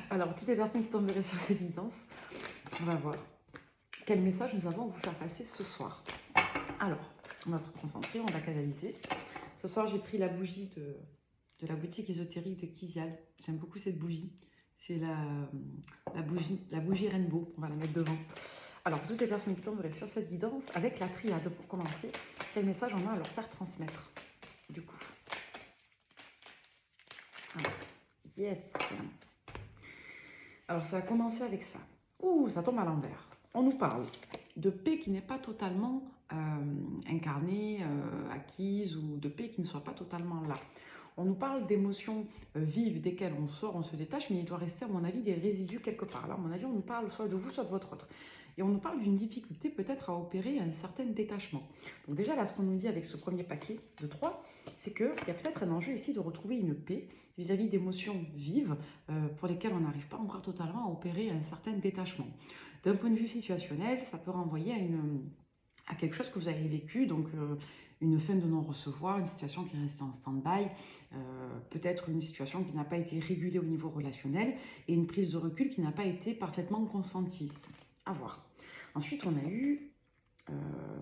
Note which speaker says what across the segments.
Speaker 1: Alors, toutes les personnes qui tomberaient sur cette guidance, on va voir quel message nous avons à vous faire passer ce soir. Alors, on va se concentrer, on va canaliser. Ce soir, j'ai pris la bougie de la boutique ésotérique de Kizial. J'aime beaucoup cette bougie. C'est la bougie Rainbow. On va la mettre devant. Alors, pour toutes les personnes qui tomberaient sur cette guidance, avec la triade, pour commencer, quel message on a à leur faire transmettre, du coup. Alors, yes. Alors, ça a commencé avec ça. Ouh, ça tombe à l'envers. On nous parle de paix qui n'est pas totalement incarnée, acquise, ou de paix qui ne soit pas totalement là. On nous parle d'émotions vives desquelles on sort, on se détache, mais il doit rester, à mon avis, des résidus quelque part. Là, à mon avis, on nous parle soit de vous, soit de votre autre. Et on nous parle d'une difficulté peut-être à opérer un certain détachement. Donc déjà, là, ce qu'on nous dit avec ce premier paquet de 3, c'est qu'il y a peut-être un enjeu ici de retrouver une paix vis-à-vis d'émotions vives pour lesquelles on n'arrive pas encore totalement à opérer un certain détachement. D'un point de vue situationnel, ça peut renvoyer à quelque chose que vous avez vécu, donc une fin de non-recevoir, une situation qui est restée en stand-by, peut-être une situation qui n'a pas été régulée au niveau relationnel et une prise de recul qui n'a pas été parfaitement consentie. À voir. Ensuite, on a eu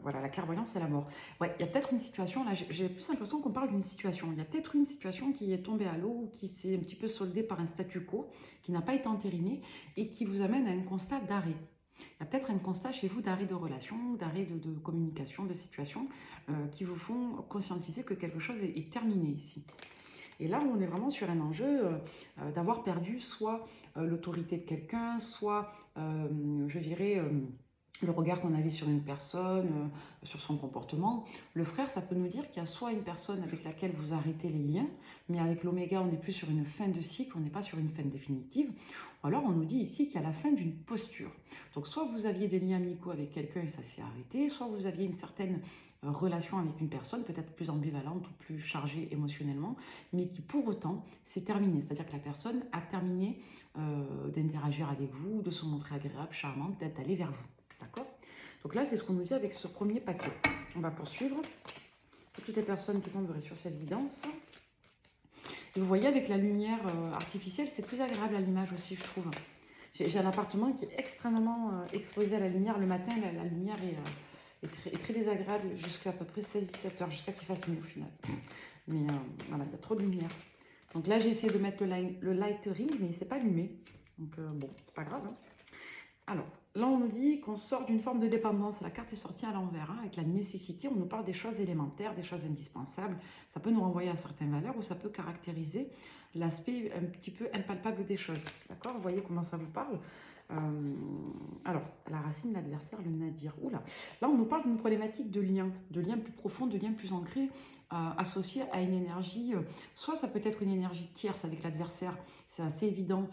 Speaker 1: voilà, la clairvoyance et la mort. Ouais, il y a peut-être une situation, là, j'ai plus l'impression qu'on parle d'une situation. Il y a peut-être une situation qui est tombée à l'eau ou qui s'est un petit peu soldée par un statu quo, qui n'a pas été entériné et qui vous amène à un constat d'arrêt. Il y a peut-être un constat chez vous d'arrêt de relation, d'arrêt de communication, de situation, qui vous font conscientiser que quelque chose est terminé ici. Et là, on est vraiment sur un enjeu d'avoir perdu soit l'autorité de quelqu'un, soit, je dirais, le regard qu'on avait sur une personne, sur son comportement. Le frère, ça peut nous dire qu'il y a soit une personne avec laquelle vous arrêtez les liens, mais avec l'oméga, on n'est plus sur une fin de cycle, on n'est pas sur une fin définitive. Ou alors, on nous dit ici qu'il y a la fin d'une posture. Donc, soit vous aviez des liens amicaux avec quelqu'un et ça s'est arrêté, soit vous aviez une certaine relation avec une personne, peut-être plus ambivalente ou plus chargée émotionnellement, mais qui pour autant s'est terminée. C'est-à-dire que la personne a terminé d'interagir avec vous, de se montrer agréable, charmante, d'aller vers vous. D'accord? Donc là, c'est ce qu'on nous dit avec ce premier paquet. On va poursuivre. Pour toutes les personnes qui tomberaient sur cette guidance. Et vous voyez, avec la lumière artificielle, c'est plus agréable à l'image aussi, je trouve. J'ai un appartement qui est extrêmement exposé à la lumière. Le matin, la lumière est très désagréable jusqu'à peu près 16-17 heures, jusqu'à qu'il fasse nuit au final. Mais voilà, il y a trop de lumière. Donc là, j'ai essayé de mettre le lightering, mais il ne s'est pas allumé. Donc bon, c'est pas grave. Hein. Alors, là, on nous dit qu'on sort d'une forme de dépendance. La carte est sortie à l'envers, hein, avec la nécessité. On nous parle des choses élémentaires, des choses indispensables. Ça peut nous renvoyer à certaines valeurs ou ça peut caractériser l'aspect un petit peu impalpable des choses. D'accord? Vous voyez comment ça vous parle? Alors, la racine, l'adversaire, le nadir. Oula, là, on nous parle d'une problématique de lien plus profond, de lien plus ancré, associé à une énergie. Soit ça peut être une énergie tierce avec l'adversaire. C'est assez évident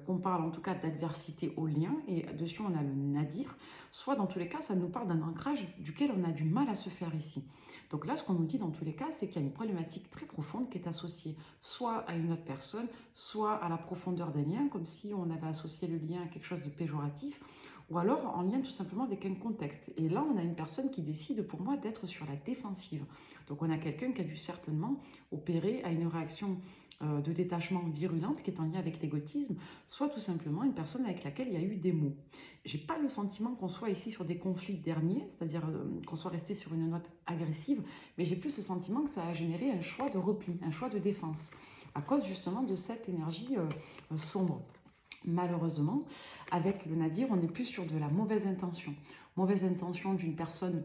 Speaker 1: qu'on parle en tout cas d'adversité au lien, et dessus on a le nadir. Soit dans tous les cas, ça nous parle d'un ancrage duquel on a du mal à se faire ici. Donc là, ce qu'on nous dit dans tous les cas, c'est qu'il y a une problématique très profonde qui est associée soit à une autre personne, soit à la profondeur d'un lien, comme si on avait associé le lien à quelque chose de péjoratif, ou alors en lien tout simplement avec un contexte. Et là, on a une personne qui décide pour moi d'être sur la défensive. Donc on a quelqu'un qui a dû certainement opérer à une réaction de détachement virulente qui est en lien avec l'égotisme, soit tout simplement une personne avec laquelle il y a eu des mots. J'ai pas le sentiment qu'on soit ici sur des conflits derniers, c'est-à-dire qu'on soit resté sur une note agressive, mais j'ai plus ce sentiment que ça a généré un choix de repli, un choix de défense, à cause justement de cette énergie sombre. Malheureusement, avec le nadir, on n'est plus sur de la mauvaise intention. Mauvaise intention d'une personne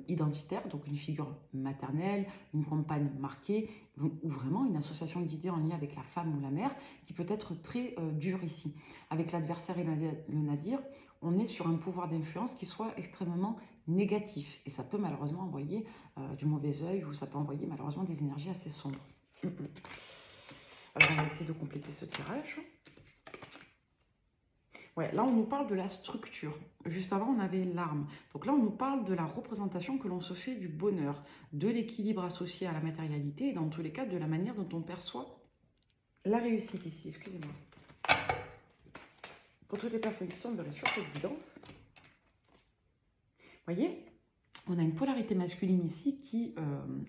Speaker 1: identitaire, donc une figure maternelle, une compagne marquée, ou vraiment une association d'idées en lien avec la femme ou la mère, qui peut être très dure ici. Avec l'adversaire et le nadir, on est sur un pouvoir d'influence qui soit extrêmement négatif. Et ça peut malheureusement envoyer du mauvais œil, ou ça peut envoyer malheureusement des énergies assez sombres. Alors on va essayer de compléter ce tirage. Ouais, là, on nous parle de la structure. Juste avant, on avait l'arme. Donc là, on nous parle de la représentation que l'on se fait du bonheur, de l'équilibre associé à la matérialité et dans tous les cas, de la manière dont on perçoit la réussite ici. Excusez-moi. Pour toutes les personnes qui tombent sur cette guidance, voyez, On a une polarité masculine ici qui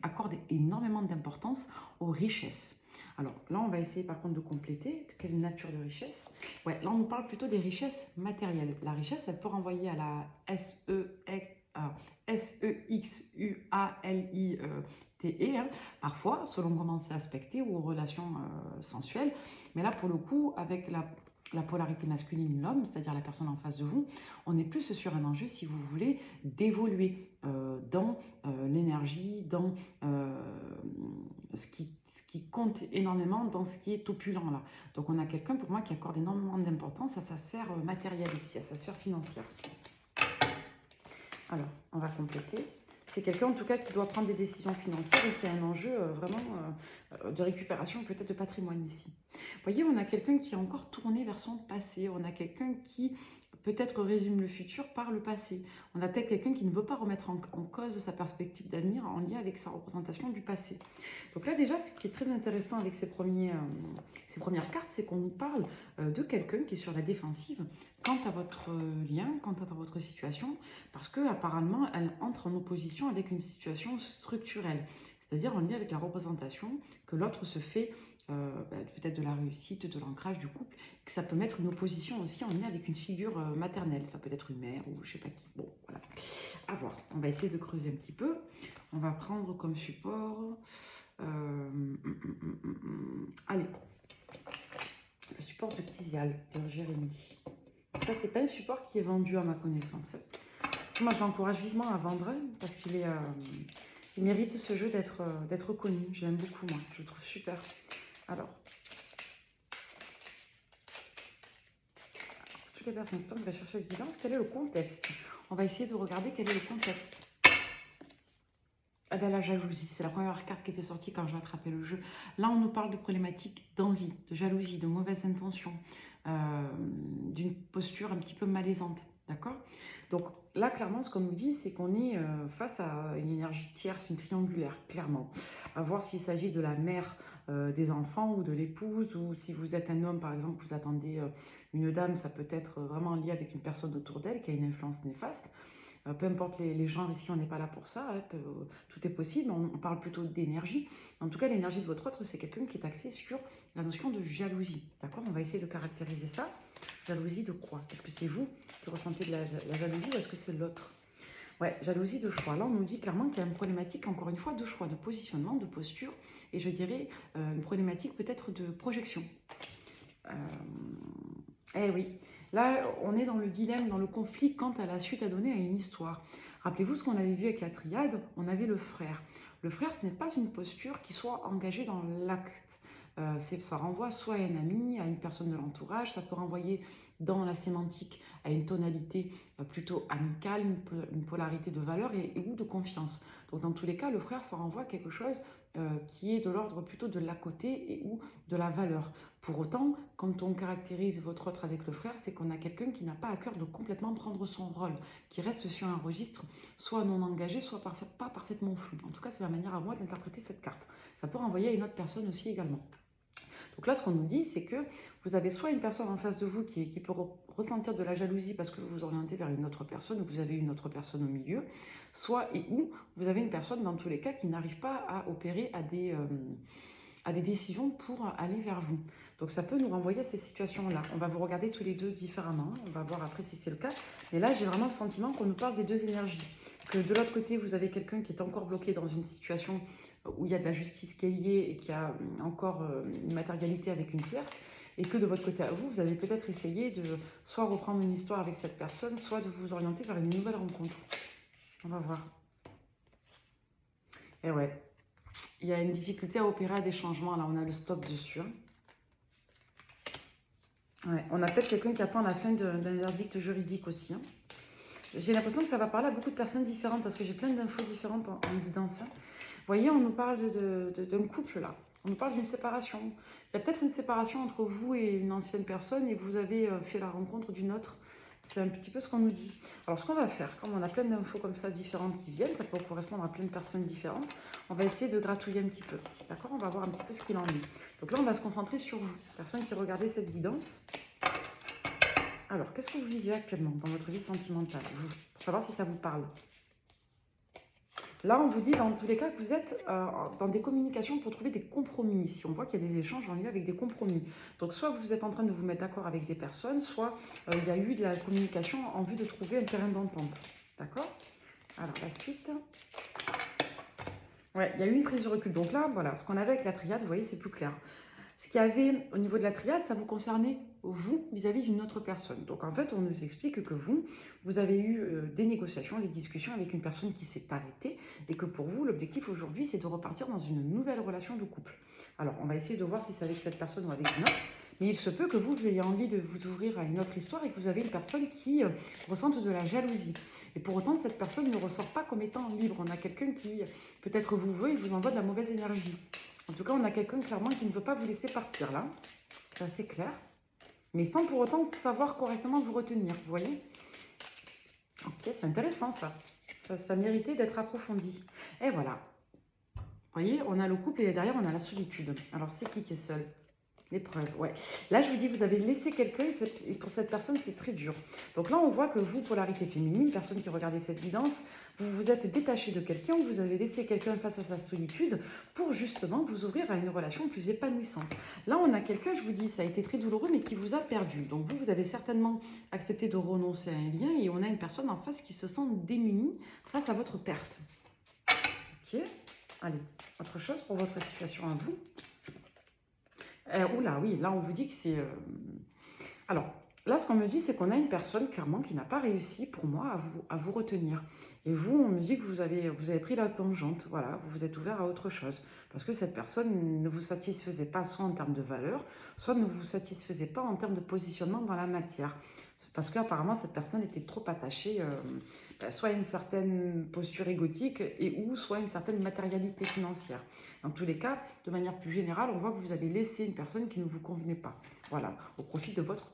Speaker 1: accorde énormément d'importance aux richesses. Alors là, on va essayer par contre de compléter. Quelle nature de richesse? Ouais, là, on nous parle plutôt des richesses matérielles. La richesse, elle peut renvoyer à la SEXUALITE, hein, parfois, selon comment c'est aspecté, ou aux relations sensuelles. Mais là, pour le coup, avec la polarité masculine, l'homme, c'est-à-dire la personne en face de vous, on est plus sur un enjeu, si vous voulez, d'évoluer dans l'énergie, dans ce qui compte énormément, dans ce qui est opulent là. Donc on a quelqu'un pour moi qui accorde énormément d'importance à sa sphère matérielle ici, à sa sphère financière. Alors, on va compléter. C'est quelqu'un en tout cas qui doit prendre des décisions financières et qui a un enjeu vraiment de récupération peut-être de patrimoine ici. Vous voyez, on a quelqu'un qui est encore tourné vers son passé. On a quelqu'un qui peut-être résume le futur par le passé. On a peut-être quelqu'un qui ne veut pas remettre en cause sa perspective d'avenir en lien avec sa représentation du passé. Donc là déjà, ce qui est très intéressant avec ces premières cartes, c'est qu'on nous parle de quelqu'un qui est sur la défensive quant à votre lien, quant à votre situation, parce qu'apparemment, elle entre en opposition avec une situation structurelle, c'est-à-dire en lien avec la représentation que l'autre se fait peut-être de la réussite, de l'ancrage du couple, que ça peut mettre une opposition aussi en lien avec une figure maternelle. Ça peut être une mère ou je sais pas qui. Bon, voilà. À voir. On va essayer de creuser un petit peu. On va prendre comme support... Allez. Le support de Kizial, de Jérémy. Ça, c'est pas un support qui est vendu à ma connaissance. Moi, je l'encourage vivement à vendre parce qu'il il mérite ce jeu d'être connu. Je l'aime beaucoup, moi. Je le trouve super. Alors, toutes les personnes qui va chercher cette guidance, quel est le contexte? On va essayer de regarder quel est le contexte. Eh bien, la jalousie, c'est la première carte qui était sortie quand j'ai attrapé le jeu. Là, on nous parle de problématiques d'envie, de jalousie, de mauvaises intentions, d'une posture un petit peu malaisante. D'accord? Donc là, clairement, ce qu'on nous dit, c'est qu'on est face à une énergie tierce, une triangulaire, clairement. À voir s'il s'agit de la mère des enfants ou de l'épouse, ou si vous êtes un homme, par exemple, vous attendez une dame, ça peut être vraiment lié avec une personne autour d'elle qui a une influence néfaste. Peu importe les genres, ici on n'est pas là pour ça, hein, tout est possible, on parle plutôt d'énergie. En tout cas, l'énergie de votre autre, c'est quelqu'un qui est axé sur la notion de jalousie. D'accord? On va essayer de caractériser ça. Jalousie de quoi? Est-ce que c'est vous qui ressentez de la jalousie ou est-ce que c'est l'autre? Ouais, jalousie de choix. Là, on nous dit clairement qu'il y a une problématique, encore une fois, de choix, de positionnement, de posture, et je dirais une problématique peut-être de projection. Eh oui, là, on est dans le dilemme, dans le conflit quant à la suite à donner à une histoire. Rappelez-vous ce qu'on avait vu avec la triade, on avait le frère. Le frère, ce n'est pas une posture qui soit engagée dans l'acte. Ça renvoie soit à un ami, à une personne de l'entourage, ça peut renvoyer dans la sémantique à une tonalité plutôt amicale, une polarité de valeur ou de confiance. Donc dans tous les cas, le frère, ça renvoie à quelque chose qui est de l'ordre plutôt de l'à côté ou de la valeur. Pour autant, quand on caractérise votre autre avec le frère, c'est qu'on a quelqu'un qui n'a pas à cœur de complètement prendre son rôle, qui reste sur un registre soit non engagé, soit pas parfaitement flou. En tout cas, c'est ma manière à moi d'interpréter cette carte. Ça peut renvoyer à une autre personne aussi également. Donc là, ce qu'on nous dit, c'est que vous avez soit une personne en face de vous qui peut ressentir de la jalousie parce que vous vous orientez vers une autre personne ou que vous avez une autre personne au milieu, soit et ou vous avez une personne dans tous les cas qui n'arrive pas à opérer à des décisions pour aller vers vous. Donc ça peut nous renvoyer à ces situations-là. On va vous regarder tous les deux différemment. On va voir après si c'est le cas. Mais là, j'ai vraiment le sentiment qu'on nous parle des deux énergies. Que de l'autre côté, vous avez quelqu'un qui est encore bloqué dans une situation où il y a de la justice qui est liée et qui a encore une matérialité avec une tierce. Et que de votre côté à vous, vous avez peut-être essayé de soit reprendre une histoire avec cette personne, soit de vous orienter vers une nouvelle rencontre. On va voir. Et ouais. Il y a une difficulté à opérer à des changements. Là, on a le stop dessus. Ouais, on a peut-être quelqu'un qui attend la fin d'un verdict juridique aussi. Hein. J'ai l'impression que ça va parler à beaucoup de personnes différentes parce que j'ai plein d'infos différentes en guidance. Vous voyez, on nous parle d'un couple là. On nous parle d'une séparation. Il y a peut-être une séparation entre vous et une ancienne personne et vous avez fait la rencontre d'une autre. C'est un petit peu ce qu'on nous dit. Alors, ce qu'on va faire, comme on a plein d'infos comme ça différentes qui viennent, ça peut correspondre à plein de personnes différentes, on va essayer de gratouiller un petit peu. D'accord? On va voir un petit peu ce qu'il en est. Donc là, on va se concentrer sur vous, personne qui regardez cette guidance. Alors, qu'est-ce que vous vivez actuellement dans votre vie sentimentale, vous, pour savoir si ça vous parle? Là, on vous dit dans tous les cas que vous êtes dans des communications pour trouver des compromis. Ici, on voit qu'il y a des échanges en lien avec des compromis. Donc, soit vous êtes en train de vous mettre d'accord avec des personnes, soit il y a eu de la communication en vue de trouver un terrain d'entente. D'accord? Alors, la suite. Ouais, il y a eu une prise de recul. Donc là, voilà, ce qu'on avait avec la triade, vous voyez, c'est plus clair. Ce qu'il y avait au niveau de la triade, ça vous concernait vous vis-à-vis d'une autre personne. Donc en fait, on nous explique que vous avez eu des négociations, des discussions avec une personne qui s'est arrêtée et que pour vous, l'objectif aujourd'hui, c'est de repartir dans une nouvelle relation de couple. Alors, on va essayer de voir si c'est avec cette personne ou avec une autre. Mais il se peut que vous ayez envie de vous ouvrir à une autre histoire et que vous avez une personne qui ressente de la jalousie. Et pour autant, cette personne ne ressort pas comme étant libre. On a quelqu'un qui peut-être vous veut et vous envoie de la mauvaise énergie. En tout cas, on a quelqu'un clairement qui ne veut pas vous laisser partir là. C'est assez clair. Mais sans pour autant savoir correctement vous retenir. Vous voyez? Ok, c'est intéressant ça. Ça méritait d'être approfondi. Et voilà. Vous voyez, on a le couple et derrière, on a la solitude. Alors, c'est qui est seul? L'épreuve, ouais. Là, je vous dis, vous avez laissé quelqu'un et pour cette personne, c'est très dur. Donc là, on voit que vous, polarité féminine, personne qui regardait cette guidance, vous vous êtes détaché de quelqu'un, vous avez laissé quelqu'un face à sa solitude pour justement vous ouvrir à une relation plus épanouissante. Là, on a quelqu'un, je vous dis, ça a été très douloureux, mais qui vous a perdu. Donc vous avez certainement accepté de renoncer à un lien et on a une personne en face qui se sent démunie face à votre perte. Ok, allez, autre chose pour votre situation à vous. Oula, oui, là on vous dit que c'est... Alors, là ce qu'on me dit, c'est qu'on a une personne clairement qui n'a pas réussi pour moi à vous retenir. Et vous, on me dit que vous avez pris la tangente, voilà, vous vous êtes ouvert à autre chose. Parce que cette personne ne vous satisfaisait pas soit en termes de valeur, soit ne vous satisfaisait pas en termes de positionnement dans la matière. Parce qu'apparemment, cette personne était trop attachée soit à une certaine posture égotique et ou soit à une certaine matérialité financière. Dans tous les cas, de manière plus générale, on voit que vous avez laissé une personne qui ne vous convenait pas. Voilà, au profit de votre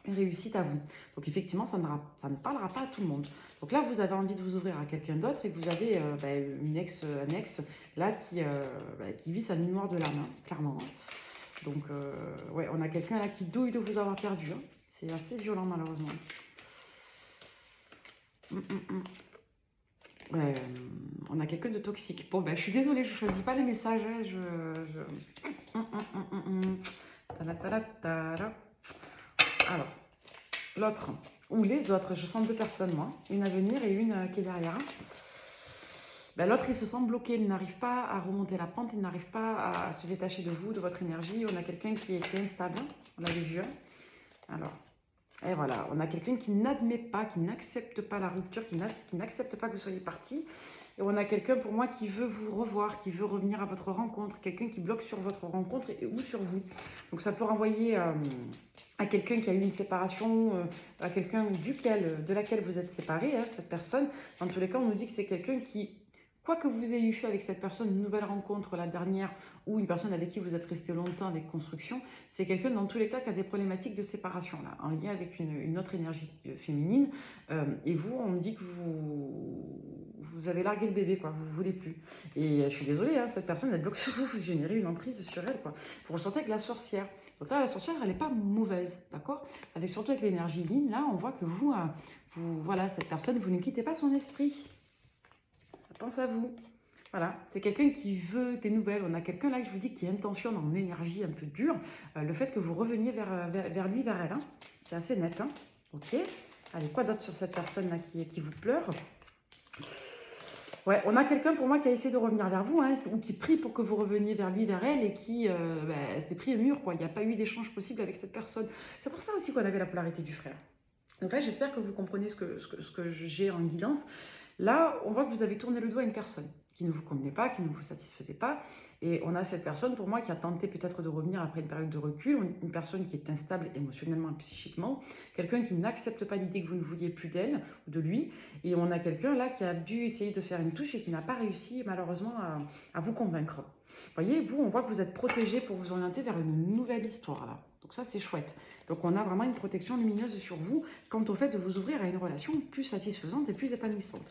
Speaker 1: réussite à vous. Donc effectivement, ça ne parlera pas à tout le monde. Donc là, vous avez envie de vous ouvrir à quelqu'un d'autre et vous avez un ex là qui vit sa nuit noire de l'âme, hein, clairement. Donc, ouais, on a quelqu'un là qui douille de vous avoir perdu. Hein. C'est assez violent, malheureusement. Ouais, on a quelqu'un de toxique. Bon, ben, je suis désolée, je ne choisis pas les messages. Hein, Alors, l'autre, ou les autres, je sens deux personnes, moi. Une à venir et une qui est derrière. Ben, l'autre, il se sent bloqué, il n'arrive pas à remonter la pente, il n'arrive pas à se détacher de vous, de votre énergie. On a quelqu'un qui est instable, on l'avait vu. Alors, et voilà, on a quelqu'un qui n'admet pas, qui n'accepte pas la rupture, qui n'accepte pas que vous soyez parti. Et on a quelqu'un pour moi qui veut vous revoir, qui veut revenir à votre rencontre, quelqu'un qui bloque sur votre rencontre ou sur vous. Donc ça peut renvoyer à quelqu'un qui a eu une séparation, à quelqu'un de laquelle vous êtes séparé, hein, cette personne. Dans tous les cas, on nous dit que c'est quelqu'un qui, quoi que vous ayez eu avec cette personne, une nouvelle rencontre, la dernière, ou une personne avec qui vous êtes resté longtemps avec construction, c'est quelqu'un dans tous les cas qui a des problématiques de séparation, là, en lien avec une autre énergie féminine. Et vous, on me dit que vous avez largué le bébé, quoi, vous ne voulez plus. Et je suis désolée, hein, cette personne, elle bloque sur vous, vous générez une emprise sur elle, quoi. Vous ressentez avec la sorcière. Donc là, la sorcière, elle n'est pas mauvaise, d'accord? Avec surtout avec l'énergie ligne, là, on voit que voilà, cette personne, vous ne quittez pas son esprit. Pense à vous. Voilà, c'est quelqu'un qui veut des nouvelles. On a quelqu'un là, je vous dis, qui intentionne en énergie un peu dure le fait que vous reveniez vers lui, vers elle. Hein. C'est assez net. Hein. Ok. Allez, quoi d'autre sur cette personne-là qui vous pleure? Ouais, on a quelqu'un pour moi qui a essayé de revenir vers vous, hein, ou qui prie pour que vous reveniez vers lui, vers elle, et qui s'est pris un mur, quoi. Il n'y a pas eu d'échange possible avec cette personne. C'est pour ça aussi qu'on avait la polarité du frère. Donc là, j'espère que vous comprenez ce que j'ai en guidance. Là, on voit que vous avez tourné le doigt à une personne qui ne vous convenait pas, qui ne vous satisfaisait pas. Et on a cette personne, pour moi, qui a tenté peut-être de revenir après une période de recul, une personne qui est instable émotionnellement et psychiquement, quelqu'un qui n'accepte pas l'idée que vous ne vouliez plus d'elle ou de lui. Et on a quelqu'un là qui a dû essayer de faire une touche et qui n'a pas réussi, malheureusement, à vous convaincre. Vous voyez, vous, on voit que vous êtes protégé pour vous orienter vers une nouvelle histoire, là. Donc ça, c'est chouette. Donc on a vraiment une protection lumineuse sur vous quant au fait de vous ouvrir à une relation plus satisfaisante et plus épanouissante.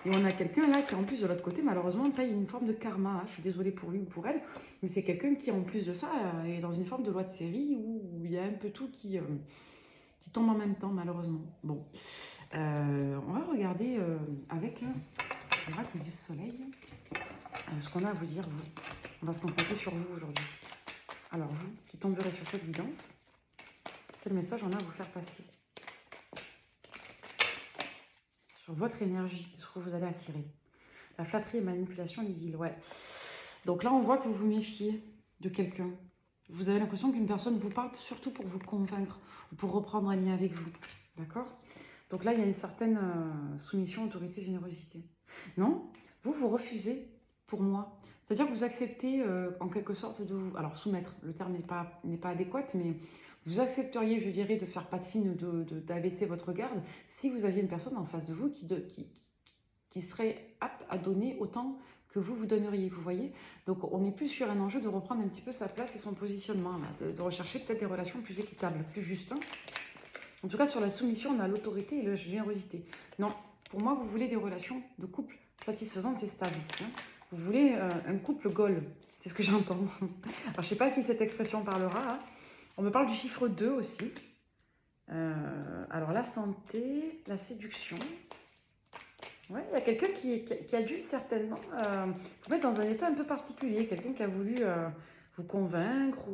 Speaker 1: Et on a quelqu'un là qui, en plus de l'autre côté, malheureusement, paye une forme de karma. Hein. Je suis désolée pour lui ou pour elle, mais c'est quelqu'un qui, en plus de ça, est dans une forme de loi de série où il y a un peu tout qui tombe en même temps, malheureusement. Bon, on va regarder avec l'oracle du soleil. Ce qu'on a à vous dire, vous. On va se concentrer sur vous aujourd'hui. Alors vous, qui tomberez sur cette guidance, quel message on a à vous faire passer sur votre énergie, sur ce que vous allez attirer. La flatterie et manipulation, l'idylle, ouais. Donc là, on voit que vous vous méfiez de quelqu'un. Vous avez l'impression qu'une personne vous parle surtout pour vous convaincre ou pour reprendre un lien avec vous. D'accord? Donc là, il y a une certaine soumission, autorité, générosité. Non, vous refusez pour moi. C'est-à-dire que vous acceptez en quelque sorte de vous... Alors, soumettre, le terme n'est pas adéquat, mais vous accepteriez, je dirais, de faire patte fine, d'abaisser votre garde si vous aviez une personne en face de vous qui serait apte à donner autant que vous donneriez, vous voyez. Donc, on est plus sur un enjeu de reprendre un petit peu sa place et son positionnement, là, de rechercher peut-être des relations plus équitables, plus justes. Hein. En tout cas, sur la soumission, on a l'autorité et la générosité. Non, pour moi, vous voulez des relations de couple satisfaisantes et stables ici. Hein. Vous voulez un couple goal, c'est ce que j'entends. Alors, je ne sais pas à qui cette expression parlera. Hein. On me parle du chiffre 2 aussi. Alors, la santé, la séduction. Ouais, il y a quelqu'un qui a dû certainement vous mettre dans un état un peu particulier. Quelqu'un qui a voulu vous convaincre.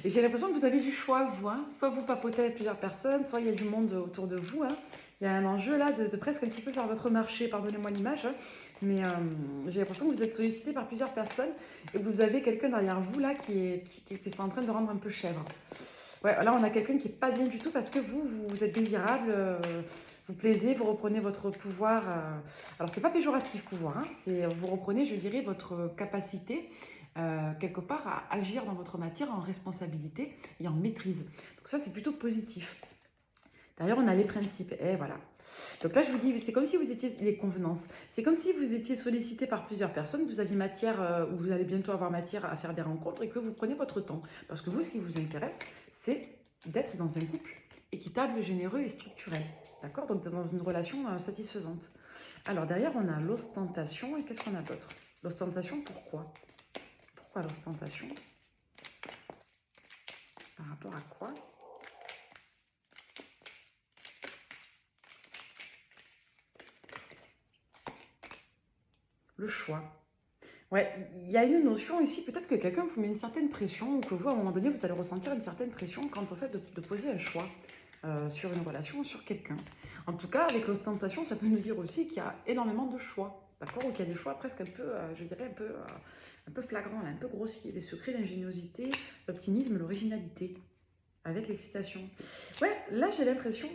Speaker 1: Et j'ai l'impression que vous avez du choix, vous. Hein. Soit vous papotez avec plusieurs personnes, soit il y a du monde autour de vous. Hein. Il y a un enjeu là de presque un petit peu faire votre marché, pardonnez-moi l'image. Hein. Mais j'ai l'impression que vous êtes sollicité par plusieurs personnes et que vous avez quelqu'un derrière vous là qui est en train de rendre un peu chèvre. Ouais, là on a quelqu'un qui n'est pas bien du tout parce que vous êtes désirable. Vous plaisez, vous reprenez votre pouvoir. Alors, c'est pas péjoratif, pouvoir. Hein, vous reprenez, je dirais, votre capacité, quelque part, à agir dans votre matière en responsabilité et en maîtrise. Donc ça, c'est plutôt positif. D'ailleurs, on a les principes. Et voilà. Donc là, je vous dis, c'est comme si vous étiez... Les convenances. C'est comme si vous étiez sollicité par plusieurs personnes, vous aviez matière, ou vous allez bientôt avoir matière à faire des rencontres et que vous prenez votre temps. Parce que vous, ce qui vous intéresse, c'est d'être dans un couple équitable, généreux et structurel. D'accord? Donc, dans une relation satisfaisante. Alors, derrière, on a l'ostentation. Et qu'est-ce qu'on a d'autre? L'ostentation, pourquoi? Pourquoi l'ostentation? Par rapport à quoi? Le choix. Ouais, il y a une notion ici, peut-être que quelqu'un vous met une certaine pression, ou que vous, à un moment donné, vous allez ressentir une certaine pression quant au fait de poser un choix. Sur une relation, sur quelqu'un. En tout cas, avec l'ostentation, ça peut nous dire aussi qu'il y a énormément de choix, d'accord? Ou qu'il y a des choix presque un peu, je dirais, un peu flagrants, un peu grossiers. Les secrets, l'ingéniosité, l'optimisme, l'originalité, avec l'excitation. Ouais, là, j'ai l'impression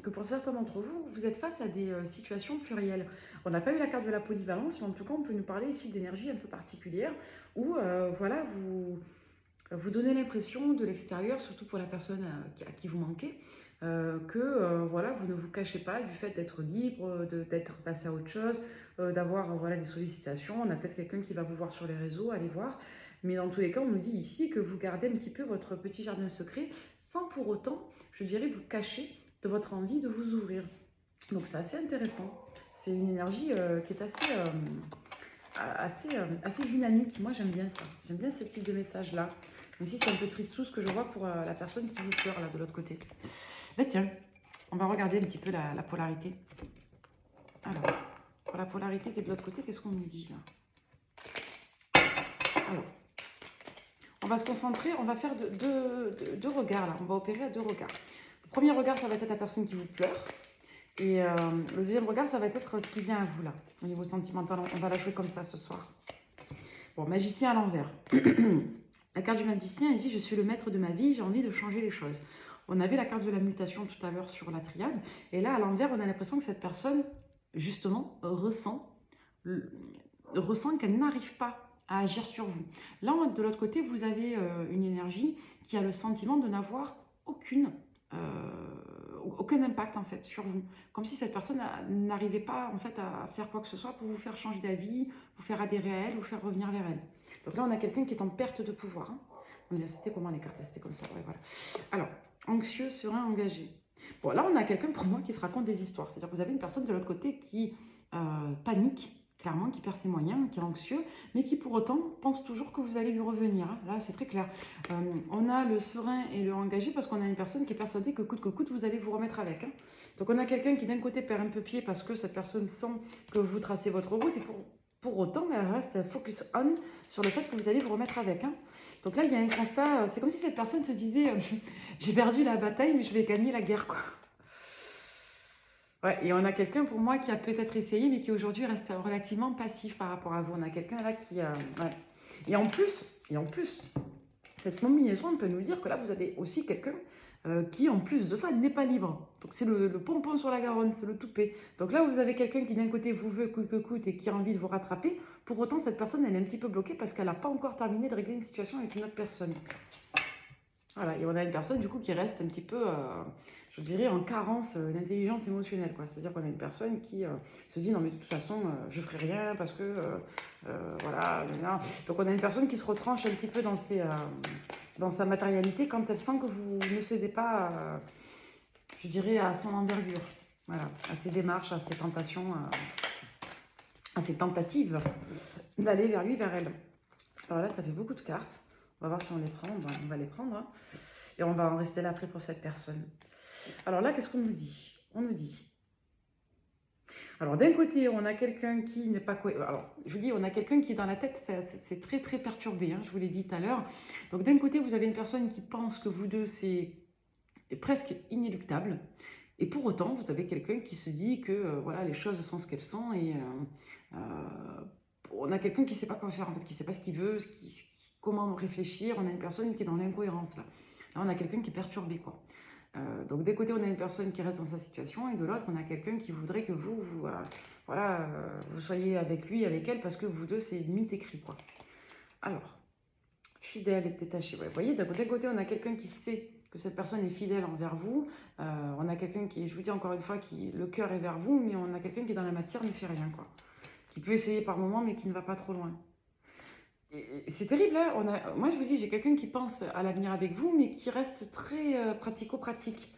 Speaker 1: que pour certains d'entre vous, vous êtes face à des situations plurielles. On n'a pas eu la carte de la polyvalence, mais en tout cas, on peut nous parler ici d'énergie un peu particulière, où, voilà, vous donnez l'impression de l'extérieur, surtout pour la personne à qui vous manquez, que voilà, vous ne vous cachez pas du fait d'être libre, d'être passé à autre chose, d'avoir voilà, des sollicitations. On a peut-être quelqu'un qui va vous voir sur les réseaux, allez voir. Mais dans tous les cas, on nous dit ici que vous gardez un petit peu votre petit jardin secret sans pour autant, je dirais, vous cacher de votre envie de vous ouvrir. Donc c'est assez intéressant. C'est une énergie qui est assez dynamique. Moi, j'aime bien ça. J'aime bien ce type de message-là. Même si c'est un peu triste tout ce que je vois pour la personne qui vous pleure là de l'autre côté. Mais tiens, on va regarder un petit peu la polarité. Alors, pour la polarité qui est de l'autre côté, qu'est-ce qu'on nous dit là? Alors, on va se concentrer, on va faire deux regards là. On va opérer à deux regards. Le premier regard, ça va être la personne qui vous pleure. Et le deuxième regard, ça va être ce qui vient à vous là, au niveau sentimental. On va la jouer comme ça ce soir. Bon, magicien à l'envers. La carte du magicien, elle dit « Je suis le maître de ma vie, j'ai envie de changer les choses ». On avait la carte de la mutation tout à l'heure sur la triade. Et là, à l'envers, on a l'impression que cette personne, justement, ressent qu'elle n'arrive pas à agir sur vous. Là, de l'autre côté, vous avez une énergie qui a le sentiment de n'avoir aucun impact en fait sur vous. Comme si cette personne n'arrivait pas en fait à faire quoi que ce soit pour vous faire changer d'avis, vous faire adhérer à elle, vous faire revenir vers elle. Donc là, on a quelqu'un qui est en perte de pouvoir. Hein. C'était comment les cartes? C'était comme ça. Ouais, voilà. Alors, anxieux, serein, engagé. Bon, là, on a quelqu'un pour moi qui se raconte des histoires. C'est-à-dire que vous avez une personne de l'autre côté qui panique, clairement, qui perd ses moyens, qui est anxieux, mais qui pour autant pense toujours que vous allez lui revenir. Hein. Là, c'est très clair. On a le serein et le engagé parce qu'on a une personne qui est persuadée que coûte que coûte, vous allez vous remettre avec. Hein. Donc on a quelqu'un qui d'un côté perd un peu pied parce que cette personne sent que vous tracez votre route et pour autant, elle reste focus on sur le fait que vous allez vous remettre avec. Hein. Donc là, il y a un constat, c'est comme si cette personne se disait j'ai perdu la bataille, mais je vais gagner la guerre, quoi. Ouais, et on a quelqu'un pour moi qui a peut-être essayé, mais qui aujourd'hui reste relativement passif par rapport à vous. On a quelqu'un là qui... ouais. Et en plus, cette combinaison peut nous dire que là, vous avez aussi quelqu'un qui, en plus de ça, n'est pas libre. Donc c'est le pompon sur la Garonne, c'est le toupet. Donc là, vous avez quelqu'un qui d'un côté vous veut coûte que coûte et qui a envie de vous rattraper. Pour autant, cette personne, elle est un petit peu bloquée parce qu'elle n'a pas encore terminé de régler une situation avec une autre personne. Voilà, et on a une personne du coup qui reste un petit peu, je dirais, en carence d'intelligence émotionnelle, quoi. C'est-à-dire qu'on a une personne qui se dit non mais de toute façon je ferai rien parce que voilà. Donc on a une personne qui se retranche un petit peu dans sa matérialité quand elle sent que vous ne cédez pas, je dirais, à son envergure, voilà, à ses démarches, à ses tentations, à ses tentatives d'aller vers lui, vers elle. Alors là, ça fait beaucoup de cartes. On va voir si on les prend. On va les prendre. Hein. Et on va en rester là après pour cette personne. Alors là, qu'est-ce qu'on nous dit? On nous dit... Alors d'un côté, on a quelqu'un qui n'est pas... Alors, je vous dis, on a quelqu'un qui, dans la tête, c'est très, très perturbé. Hein, je vous l'ai dit tout à l'heure. Donc d'un côté, vous avez une personne qui pense que vous deux, c'est presque inéluctable. Et pour autant, vous avez quelqu'un qui se dit que voilà, les choses sont ce qu'elles sont. Et on a quelqu'un qui ne sait pas quoi faire, en fait, qui ne sait pas ce qu'il veut, comment réfléchir. On a une personne qui est dans l'incohérence, là. Là, on a quelqu'un qui est perturbé, quoi. Donc, d'un côté, on a une personne qui reste dans sa situation, et de l'autre, on a quelqu'un qui voudrait que vous soyez avec lui, avec elle, parce que vous deux, c'est limite écrit, quoi. Alors, fidèle et détaché. Ouais, vous voyez, d'un côté, on a quelqu'un qui sait que cette personne est fidèle envers vous. On a quelqu'un qui, je vous dis encore une fois, qui le cœur est vers vous, mais on a quelqu'un qui, dans la matière, ne fait rien, quoi. Qui peut essayer par moment, mais qui ne va pas trop loin. C'est terrible, hein. Moi je vous dis, j'ai quelqu'un qui pense à l'avenir avec vous, mais qui reste très pratico-pratique.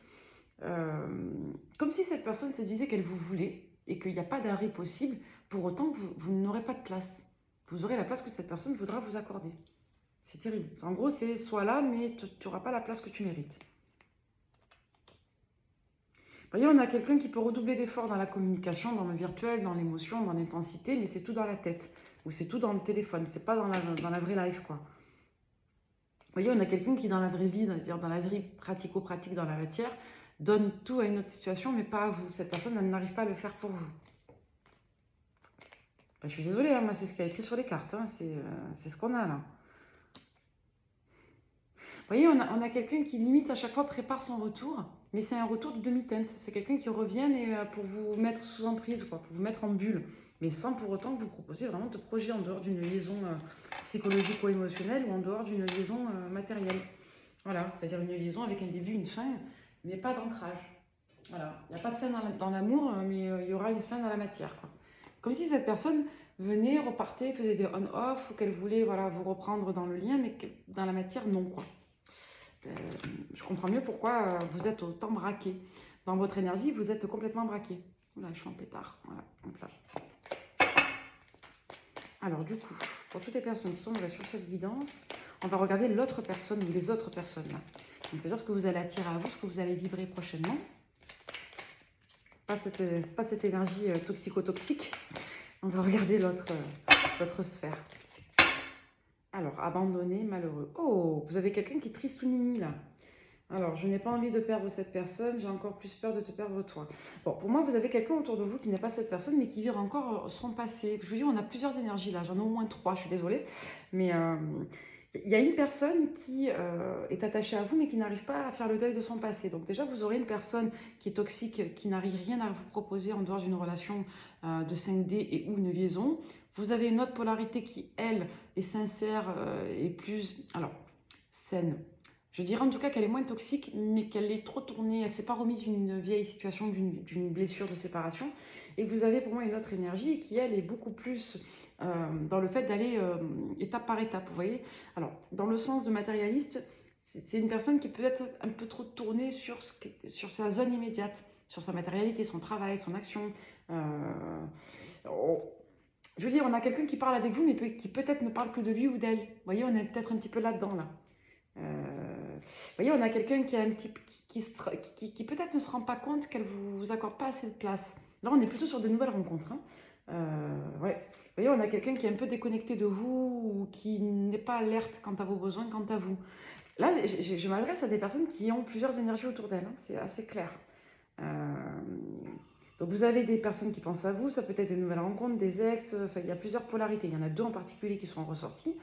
Speaker 1: Comme si cette personne se disait qu'elle vous voulait et qu'il n'y a pas d'arrêt possible, pour autant que vous n'aurez pas de place. Vous aurez la place que cette personne voudra vous accorder. C'est terrible. En gros, c'est sois là, mais tu n'auras pas la place que tu mérites. Vous voyez, on a quelqu'un qui peut redoubler d'efforts dans la communication, dans le virtuel, dans l'émotion, dans l'intensité, mais c'est tout dans la tête. Ou c'est tout dans le téléphone, c'est pas dans la vraie life, quoi. Vous voyez, on a quelqu'un qui, dans la vraie vie, c'est-à-dire dans la vie pratico-pratique, dans la matière, donne tout à une autre situation, mais pas à vous. Cette personne, elle n'arrive pas à le faire pour vous. Ben, je suis désolée, hein, moi, c'est ce qu'il y a écrit sur les cartes. Hein, c'est ce qu'on a, là. Vous voyez, on a quelqu'un qui, limite, à chaque fois, prépare son retour, mais c'est un retour de demi-teinte. C'est quelqu'un qui revient pour vous mettre sous emprise, quoi, pour vous mettre en bulle, mais sans pour autant vous proposer vraiment de projet en dehors d'une liaison psychologique ou émotionnelle ou en dehors d'une liaison matérielle. Voilà, c'est-à-dire une liaison avec un début, une fin, mais pas d'ancrage. Voilà, il n'y a pas de fin dans l'amour, mais il y aura une fin dans la matière, quoi. Comme si cette personne venait, repartait, faisait des on-off, ou qu'elle voulait voilà, vous reprendre dans le lien, mais que dans la matière, non, quoi. Je comprends mieux pourquoi vous êtes autant braqué. Dans votre énergie, vous êtes complètement braqué. Voilà, je suis en pétard. Voilà, hop là. Alors, du coup, pour toutes les personnes qui tombent sur cette guidance, on va regarder l'autre personne ou les autres personnes. Là. Donc, c'est-à-dire ce que vous allez attirer à vous, ce que vous allez vibrer prochainement. Pas cette énergie toxico-toxique. On va regarder l'autre sphère. Alors, abandonné, malheureux. Oh, vous avez quelqu'un qui est triste ou nini, là. Alors, je n'ai pas envie de perdre cette personne, j'ai encore plus peur de te perdre toi. Bon, pour moi, vous avez quelqu'un autour de vous qui n'est pas cette personne, mais qui vit encore son passé. Je vous dis, on a plusieurs énergies là, j'en ai au moins 3, je suis désolée. Mais il y a une personne qui est attachée à vous, mais qui n'arrive pas à faire le deuil de son passé. Donc déjà, vous aurez une personne qui est toxique, qui n'arrive rien à vous proposer en dehors d'une relation de 5D et ou une liaison. Vous avez une autre polarité qui, elle, est sincère et plus... Alors, saine. Je dirais en tout cas qu'elle est moins toxique, mais qu'elle est trop tournée, elle ne s'est pas remise d'une vieille situation, d'une blessure de séparation. Et vous avez pour moi une autre énergie qui, elle, est beaucoup plus dans le fait d'aller étape par étape, vous voyez. Alors, dans le sens de matérialiste, c'est une personne qui peut être un peu trop tournée sur sa zone immédiate, sur sa matérialité, son travail, son action. Je veux dire, on a quelqu'un qui parle avec vous, mais qui peut-être ne parle que de lui ou d'elle. Vous voyez, on est peut-être un petit peu là-dedans, là. Vous voyez, on a quelqu'un qui a un petit, qui peut-être ne se rend pas compte qu'elle ne vous accorde pas assez de place. Là, on est plutôt sur de nouvelles rencontres. Hein. Ouais. Vous voyez, on a quelqu'un qui est un peu déconnecté de vous ou qui n'est pas alerte quant à vos besoins, quant à vous. Là, je m'adresse à des personnes qui ont plusieurs énergies autour d'elles. Hein. C'est assez clair. Donc vous avez des personnes qui pensent à vous, ça peut être des nouvelles rencontres, des ex, enfin, il y a plusieurs polarités. Il y en a deux en particulier qui sont ressorties,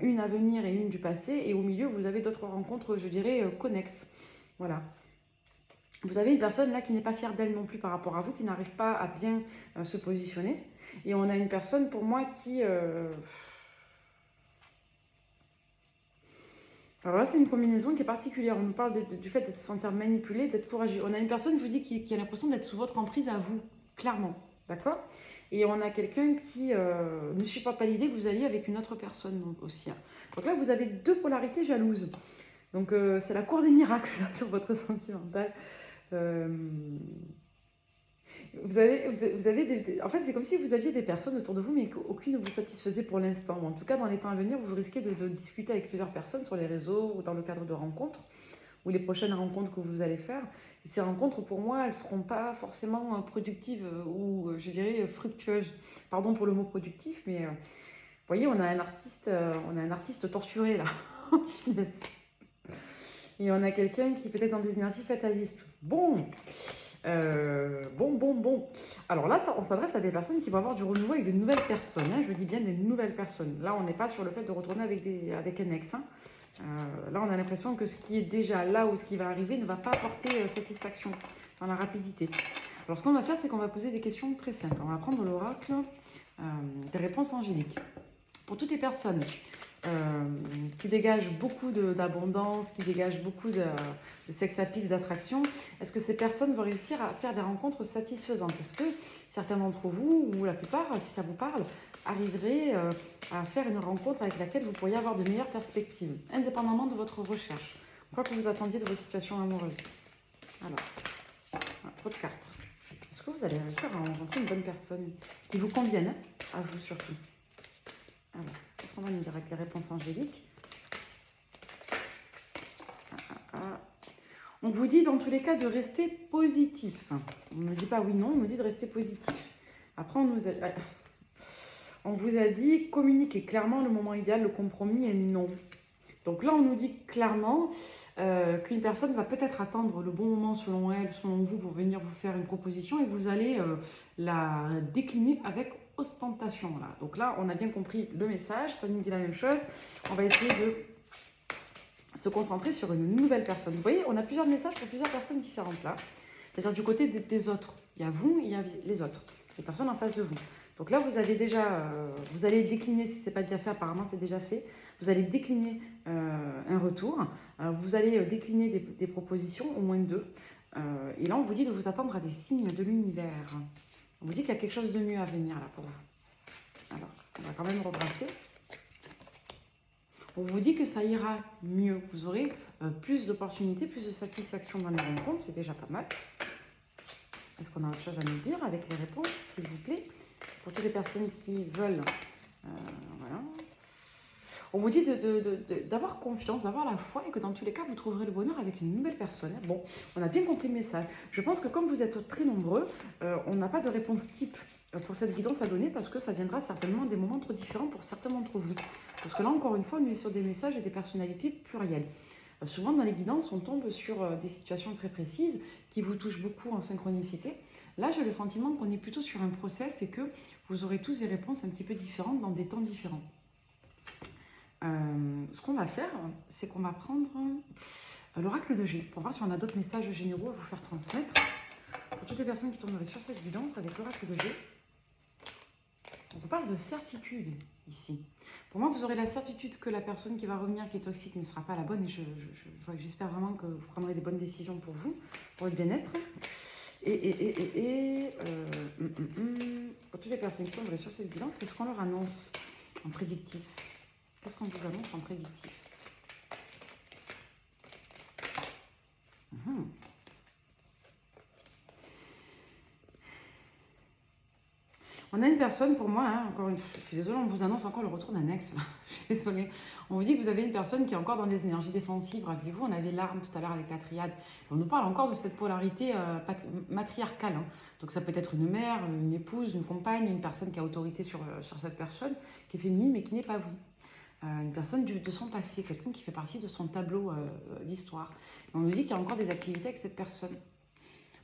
Speaker 1: une à venir et une du passé, et au milieu vous avez d'autres rencontres, je dirais, connexes. Voilà. Vous avez une personne là qui n'est pas fière d'elle non plus par rapport à vous, qui n'arrive pas à bien se positionner. Et on a une personne pour moi qui... Alors là, c'est une combinaison qui est particulière. On nous parle du fait de se sentir manipulé, d'être courageux. On a une personne, je vous dis, qui a l'impression d'être sous votre emprise à vous, clairement. D'accord? Et on a quelqu'un qui ne supporte pas l'idée que vous alliez avec une autre personne aussi. Hein. Donc là, vous avez deux polarités jalouses. Donc c'est la cour des miracles là, sur votre sentimental. Vous avez en fait, c'est comme si vous aviez des personnes autour de vous, mais qu'aucune ne vous satisfaisait pour l'instant. En tout cas, dans les temps à venir, vous risquez de discuter avec plusieurs personnes sur les réseaux ou dans le cadre de rencontres, ou les prochaines rencontres que vous allez faire. Et ces rencontres, pour moi, elles ne seront pas forcément productives ou, je dirais, fructueuses. Pardon pour le mot productif, mais vous voyez, on a un artiste torturé, là, en finesse. Et on a quelqu'un qui peut être dans des énergies fatalistes. Bon, bon. Alors là, on s'adresse à des personnes qui vont avoir du renouveau avec des nouvelles personnes. Hein, je dis bien des nouvelles personnes. Là, on n'est pas sur le fait de retourner avec un ex. Hein. Là, on a l'impression que ce qui est déjà là ou ce qui va arriver ne va pas apporter satisfaction dans la rapidité. Alors, ce qu'on va faire, c'est qu'on va poser des questions très simples. On va prendre l'oracle des réponses angéliques. Pour toutes les personnes qui dégagent beaucoup d'abondance, qui dégagent beaucoup de sex appeal, d'attraction, est-ce que ces personnes vont réussir à faire des rencontres satisfaisantes? Est-ce que certains d'entre vous, ou la plupart, si ça vous parle, arriveraient à faire une rencontre avec laquelle vous pourriez avoir de meilleures perspectives, indépendamment de votre recherche, quoi que vous attendiez de vos situations amoureuses? Alors, voilà, trop de cartes. Est-ce que vous allez réussir à rencontrer une bonne personne qui vous convienne, hein, à vous surtout? Alors, qu'est-ce qu'on va nous dire avec les réponses angéliques? On vous dit dans tous les cas de rester positif. On ne dit pas oui, non, on nous dit de rester positif. Après, on vous a dit communiquer clairement le moment idéal, le compromis est non. Donc là, on nous dit clairement qu'une personne va peut-être attendre le bon moment selon elle, selon vous, pour venir vous faire une proposition et vous allez la décliner avec ostentation. Là. Donc là, on a bien compris le message, ça nous dit la même chose. On va essayer de se concentrer sur une nouvelle personne. Vous voyez, on a plusieurs messages pour plusieurs personnes différentes là. C'est-à-dire du côté des autres. Il y a vous, il y a les autres, les personnes en face de vous. Donc là, vous avez déjà, vous allez décliner, si ce n'est pas déjà fait, apparemment c'est déjà fait, vous allez décliner un retour, vous allez décliner des propositions, au moins deux, et là on vous dit de vous attendre à des signes de l'univers. On vous dit qu'il y a quelque chose de mieux à venir là pour vous. Alors, on va quand même rebrasser. On vous dit que ça ira mieux, vous aurez plus d'opportunités, plus de satisfaction dans les rencontres, c'est déjà pas mal. Est-ce qu'on a autre chose à nous dire avec les réponses, s'il vous plaît? Pour toutes les personnes qui veulent, voilà. On vous dit d'avoir confiance, d'avoir la foi et que dans tous les cas, vous trouverez le bonheur avec une nouvelle personne. Bon, on a bien compris le message. Je pense que comme vous êtes très nombreux, on n'a pas de réponse type pour cette guidance à donner parce que ça viendra certainement à des moments trop différents pour certains d'entre vous. Parce que là, encore une fois, on est sur des messages et des personnalités plurielles. Souvent, dans les guidances, on tombe sur des situations très précises qui vous touchent beaucoup en synchronicité. Là, j'ai le sentiment qu'on est plutôt sur un process et que vous aurez tous des réponses un petit peu différentes dans des temps différents. Ce qu'on va faire, c'est qu'on va prendre l'oracle de G pour voir si on a d'autres messages généraux à vous faire transmettre. Pour toutes les personnes qui tomberaient sur cette guidance avec l'oracle de G, on vous parle de certitude ici. Pour moi, vous aurez la certitude que la personne qui va revenir, qui est toxique, ne sera pas la bonne. Et j'espère vraiment que vous prendrez des bonnes décisions pour vous, pour votre bien-être. Pour toutes les personnes qui tomberaient sur cette guidance, qu'est-ce qu'on leur annonce en prédictif? Qu'est-ce qu'on vous annonce en prédictif? On a une personne, pour moi, hein, encore une fois, je suis désolée, on vous annonce encore le retour d'un ex. Je suis désolée. On vous dit que vous avez une personne qui est encore dans des énergies défensives. Rappelez-vous, on avait l'arme tout à l'heure avec la triade. On nous parle encore de cette polarité matriarcale. Hein. Donc ça peut être une mère, une épouse, une compagne, une personne qui a autorité sur cette personne, qui est féminine mais qui n'est pas vous. Une personne de son passé, quelqu'un qui fait partie de son tableau d'histoire. On nous dit qu'il y a encore des activités avec cette personne.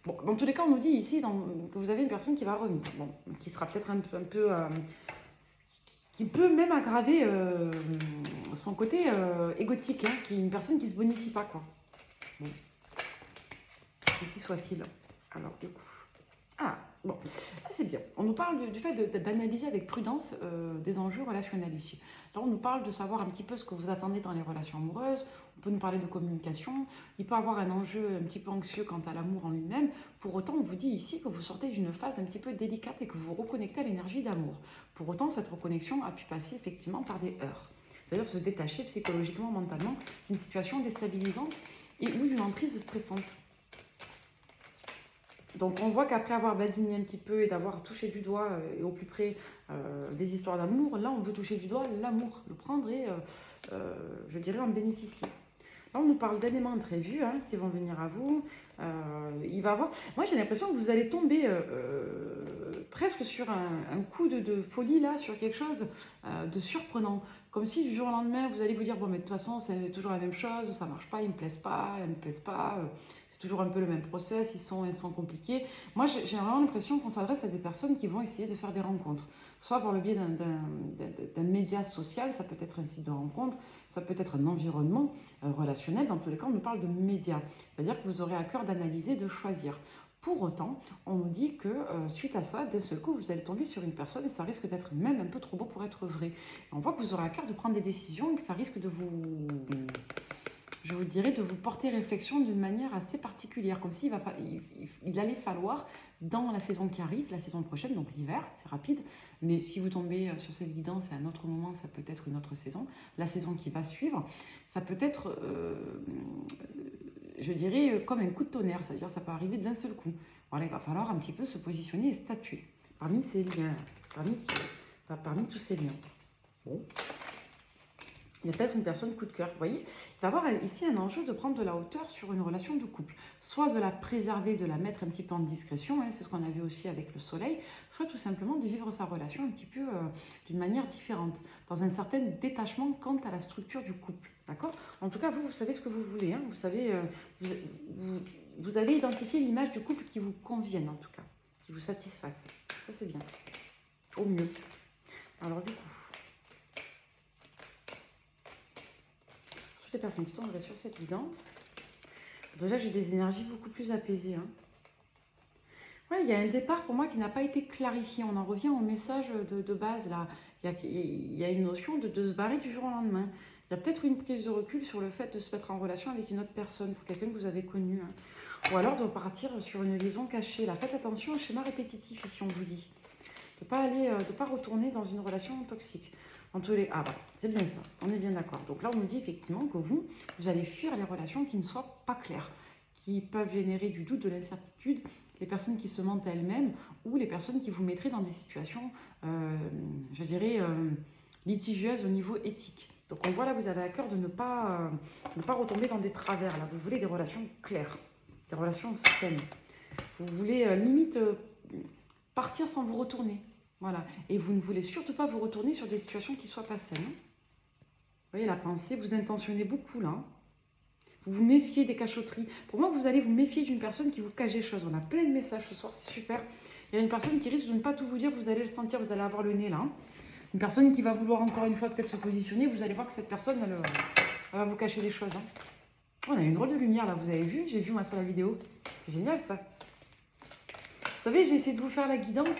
Speaker 1: Bon, dans tous les cas, on nous dit ici que vous avez une personne qui va revenir, bon, qui sera peut-être un peu qui peut même aggraver son côté égotique, hein, qui est une personne qui ne se bonifie pas, quoi. Bon, ici soit-il. Alors, du coup... Ah, bon, c'est bien. On nous parle du fait d'analyser avec prudence des enjeux relationnels ici. Là, on nous parle de savoir un petit peu ce que vous attendez dans les relations amoureuses. On peut nous parler de communication. Il peut y avoir un enjeu un petit peu anxieux quant à l'amour en lui-même. Pour autant, on vous dit ici que vous sortez d'une phase un petit peu délicate et que vous vous reconnectez à l'énergie d'amour. Pour autant, cette reconnexion a pu passer effectivement par des heurts. C'est-à-dire se détacher psychologiquement, mentalement d'une situation déstabilisante et ou d'une emprise stressante. Donc on voit qu'après avoir badiné un petit peu et d'avoir touché du doigt et au plus près des histoires d'amour, là on veut toucher du doigt l'amour, le prendre et je dirais en bénéficier. Là on nous parle d'éléments imprévus hein, qui vont venir à vous. Il va avoir... Moi j'ai l'impression que vous allez tomber presque sur un coup de folie là, sur quelque chose de surprenant. Comme si du jour au lendemain vous allez vous dire bon mais de toute façon c'est toujours la même chose, ça marche pas, ils me plaisent pas, elles me plaisent pas. C'est toujours un peu le même process, ils sont compliqués. Moi, j'ai vraiment l'impression qu'on s'adresse à des personnes qui vont essayer de faire des rencontres. Soit par le biais d'un média social, ça peut être un site de rencontre, ça peut être un environnement relationnel. Dans tous les cas, on nous parle de médias. C'est-à-dire que vous aurez à cœur d'analyser, de choisir. Pour autant, on nous dit que suite à ça, d'un seul coup, vous allez tomber sur une personne et ça risque d'être même un peu trop beau pour être vrai. Et on voit que vous aurez à cœur de prendre des décisions et que ça risque de vous... je vous dirais de vous porter réflexion d'une manière assez particulière, comme s'il il allait falloir, dans la saison qui arrive, la saison prochaine, donc l'hiver, c'est rapide, mais si vous tombez sur cette guidance à un autre moment, ça peut être une autre saison, la saison qui va suivre, ça peut être, je dirais, comme un coup de tonnerre, c'est-à-dire ça peut arriver d'un seul coup. Voilà, il va falloir un petit peu se positionner et statuer parmi ces liens, parmi tous ces liens. Bon. Il y a peut-être une personne coup de cœur, vous voyez. Il va y avoir ici un enjeu de prendre de la hauteur sur une relation de couple. Soit de la préserver, de la mettre un petit peu en discrétion, hein, c'est ce qu'on a vu aussi avec le soleil, soit tout simplement de vivre sa relation un petit peu d'une manière différente, dans un certain détachement quant à la structure du couple. D'accord ? En tout cas, vous savez ce que vous voulez. Hein, vous savez, vous avez identifié l'image du couple qui vous convienne, en tout cas, qui vous satisfasse. Ça, c'est bien. Au mieux. Alors, du coup, les personnes qui tomberaient sur cette guidance, déjà j'ai des énergies beaucoup plus apaisées. Hein. Ouais, il y a un départ pour moi qui n'a pas été clarifié. On en revient au message de base là. Il y a une notion de se barrer du jour au lendemain. Il y a peut-être une prise de recul sur le fait de se mettre en relation avec une autre personne, pour quelqu'un que vous avez connu. Hein. Ou alors de partir sur une liaison cachée. Là, faites attention au schéma répétitif ici, on vous dit. De ne pas retourner dans une relation toxique. Ah voilà, c'est bien ça, on est bien d'accord. Donc là, on nous dit effectivement que vous allez fuir les relations qui ne soient pas claires, qui peuvent générer du doute, de l'incertitude, les personnes qui se mentent à elles-mêmes ou les personnes qui vous mettraient dans des situations, je dirais, litigieuses au niveau éthique. Donc on voit là, vous avez à cœur de ne pas retomber dans des travers. Là, vous voulez des relations claires, des relations saines. Vous voulez limite partir sans vous retourner. Voilà. Et vous ne voulez surtout pas vous retourner sur des situations qui ne soient pas saines. Vous voyez la pensée, vous intentionnez beaucoup là. Vous vous méfiez des cachotteries. Pour moi, vous allez vous méfier d'une personne qui vous cache des choses. On a plein de messages ce soir, c'est super. Il y a une personne qui risque de ne pas tout vous dire, vous allez le sentir, vous allez avoir le nez là. Une personne qui va vouloir encore une fois peut-être se positionner, vous allez voir que cette personne, elle va vous cacher des choses. Hein. On a une drôle de lumière là, vous avez vu, j'ai vu moi sur la vidéo. C'est génial ça. Vous savez, j'ai essayé de vous faire la guidance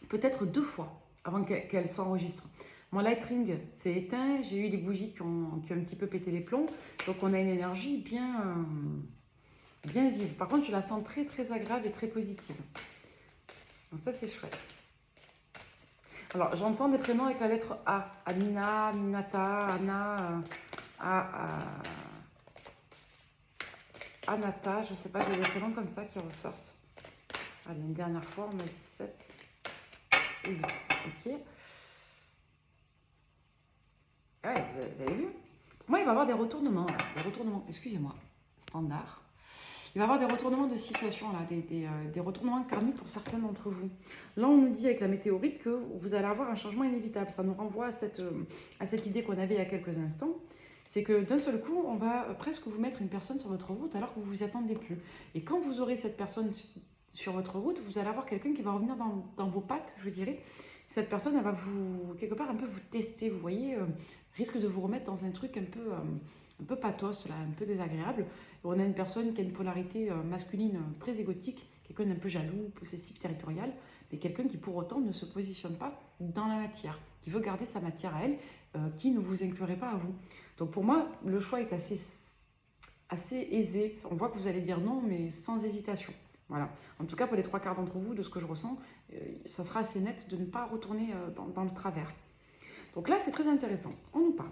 Speaker 1: peut-être 2 fois avant qu'elle s'enregistre. Mon lightring s'est éteint, j'ai eu les bougies qui ont un petit peu pété les plombs, donc on a une énergie bien vive. Par contre, je la sens très très agréable et très positive. Donc ça, c'est chouette. Alors, j'entends des prénoms avec la lettre A. Amina, Aminata, Anna, Anata, je sais pas, j'ai des prénoms comme ça qui ressortent. Allez, une dernière fois, on m'a dit 7. et 8. Ok. Ouais, vous avez vu? Pour moi, il va y avoir des retournements. Là, des retournements, excusez-moi, standard. Il va y avoir des retournements de situation, là, des retournements karmiques pour certains d'entre vous. Là, on nous dit avec la météorite que vous allez avoir un changement inévitable. Ça nous renvoie à cette idée qu'on avait il y a quelques instants. C'est que d'un seul coup, on va presque vous mettre une personne sur votre route alors que vous ne vous y attendez plus. Et quand vous aurez cette personne sur votre route, vous allez avoir quelqu'un qui va revenir dans vos pattes, je dirais. Cette personne, elle va vous, quelque part, un peu vous tester, vous voyez, risque de vous remettre dans un truc un peu pathos, là, un peu désagréable. On a une personne qui a une polarité masculine très égotique, quelqu'un d'un peu jaloux, possessif, territorial, mais quelqu'un qui pour autant ne se positionne pas dans la matière, qui veut garder sa matière à elle, qui ne vous inclurait pas à vous. Donc pour moi, le choix est assez aisé. On voit que vous allez dire non, mais sans hésitation. Voilà. En tout cas, pour les trois quarts d'entre vous, de ce que je ressens, ça sera assez net de ne pas retourner dans le travers. Donc là, c'est très intéressant. On nous parle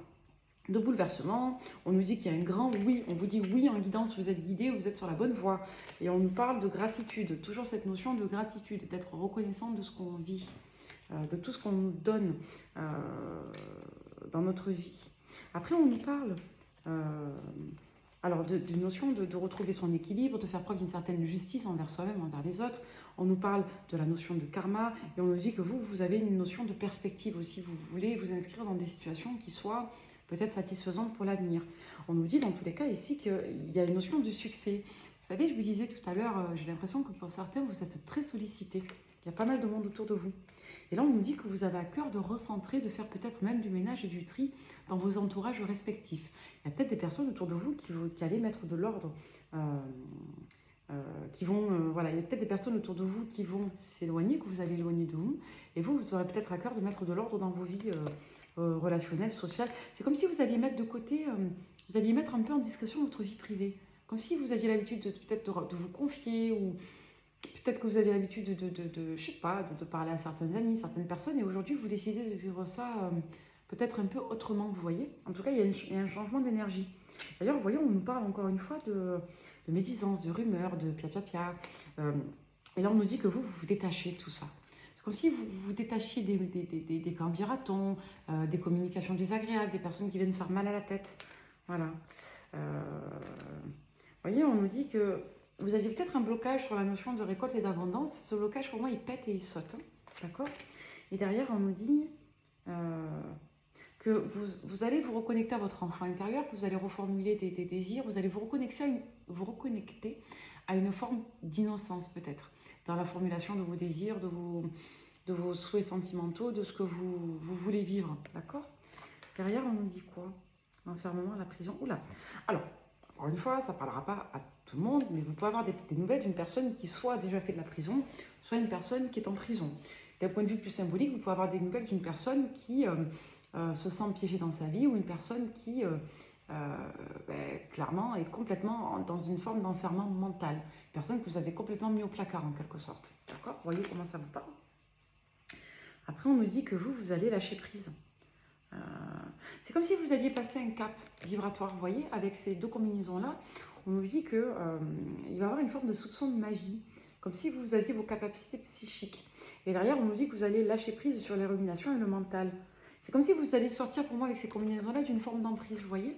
Speaker 1: de bouleversement, on nous dit qu'il y a un grand oui, on vous dit oui en guidance, vous êtes guidé, vous êtes sur la bonne voie. Et on nous parle de gratitude, toujours cette notion de gratitude, d'être reconnaissant de ce qu'on vit, de tout ce qu'on nous donne dans notre vie. Après, on nous parle alors d'une notion de retrouver son équilibre, de faire preuve d'une certaine justice envers soi-même, envers les autres. On nous parle de la notion de karma et on nous dit que vous avez une notion de perspective aussi. Vous voulez vous inscrire dans des situations qui soient peut-être satisfaisantes pour l'avenir. On nous dit dans tous les cas ici qu'il y a une notion de succès. Vous savez, je vous disais tout à l'heure, j'ai l'impression que pour certains, vous êtes très sollicités. Il y a pas mal de monde autour de vous. Et là, on nous dit que vous avez à cœur de recentrer, de faire peut-être même du ménage et du tri dans vos entourages respectifs. Il y a peut-être des personnes autour de vous qui allaient mettre de l'ordre, voilà, il y a peut-être des personnes autour de vous qui vont s'éloigner, que vous allez éloigner de vous, et vous aurez peut-être à cœur de mettre de l'ordre dans vos vies relationnelles, sociales. C'est comme si vous alliez mettre de côté, vous alliez mettre un peu en discrétion votre vie privée, comme si vous aviez l'habitude peut-être de vous confier, ou peut-être que vous avez l'habitude je sais pas, de parler à certains amis, certaines personnes, et aujourd'hui vous décidez de vivre ça peut-être un peu autrement, vous voyez. En tout cas, il y a un changement d'énergie. D'ailleurs, vous voyez, on nous parle encore une fois de médisance, de rumeurs, de pia. Et là, on nous dit que vous vous détachez de tout ça. C'est comme si vous vous détachiez des quand dira-t-on, des communications désagréables, des personnes qui viennent faire mal à la tête. Voilà. Vous voyez, on nous dit que vous aviez peut-être un blocage sur la notion de récolte et d'abondance. Ce blocage, pour moi, il pète et il saute. D'accord? Et derrière, on nous dit que vous allez vous reconnecter à votre enfant intérieur, que vous allez reformuler des désirs, vous allez vous reconnecter à une forme d'innocence peut-être, dans la formulation de vos désirs, de vos souhaits sentimentaux, de ce que vous voulez vivre, d'accord? Derrière, on nous dit quoi? L'enfermement, la prison, oula. Alors, encore une fois, ça ne parlera pas à tout le monde, mais vous pouvez avoir des nouvelles d'une personne qui soit a déjà fait de la prison, soit une personne qui est en prison. D'un point de vue plus symbolique, vous pouvez avoir des nouvelles d'une personne qui se sent piégée dans sa vie, ou une personne qui, clairement, est complètement dans une forme d'enfermement mental. Une personne que vous avez complètement mis au placard, en quelque sorte. D'accord? Vous voyez comment ça vous parle? Après, on nous dit que vous allez lâcher prise. C'est comme si vous alliez passer un cap vibratoire, vous voyez, avec ces deux combinaisons-là. On nous dit qu'il va y avoir une forme de soupçon de magie, comme si vous aviez vos capacités psychiques. Et derrière, on nous dit que vous allez lâcher prise sur les ruminations et le mental. C'est comme si vous allez sortir pour moi avec ces combinaisons-là d'une forme d'emprise, vous voyez.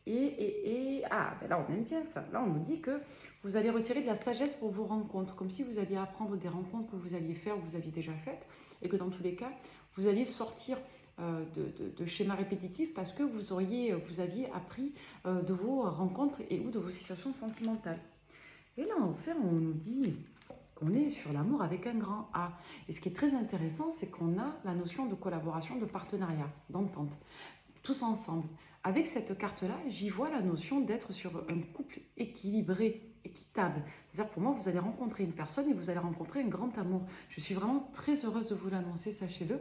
Speaker 1: Là on aime bien ça. Là on nous dit que vous allez retirer de la sagesse pour vos rencontres, comme si vous alliez apprendre des rencontres que vous alliez faire ou que vous aviez déjà faites, et que dans tous les cas, vous alliez sortir de schémas répétitifs parce que vous aviez appris de vos rencontres et ou de vos situations sentimentales. Et là, en fait, on nous dit qu'on est sur l'amour avec un grand A. Et ce qui est très intéressant, c'est qu'on a la notion de collaboration, de partenariat, d'entente, tous ensemble. Avec cette carte-là, j'y vois la notion d'être sur un couple équilibré, équitable. C'est-à-dire, pour moi, vous allez rencontrer une personne et vous allez rencontrer un grand amour. Je suis vraiment très heureuse de vous l'annoncer, sachez-le.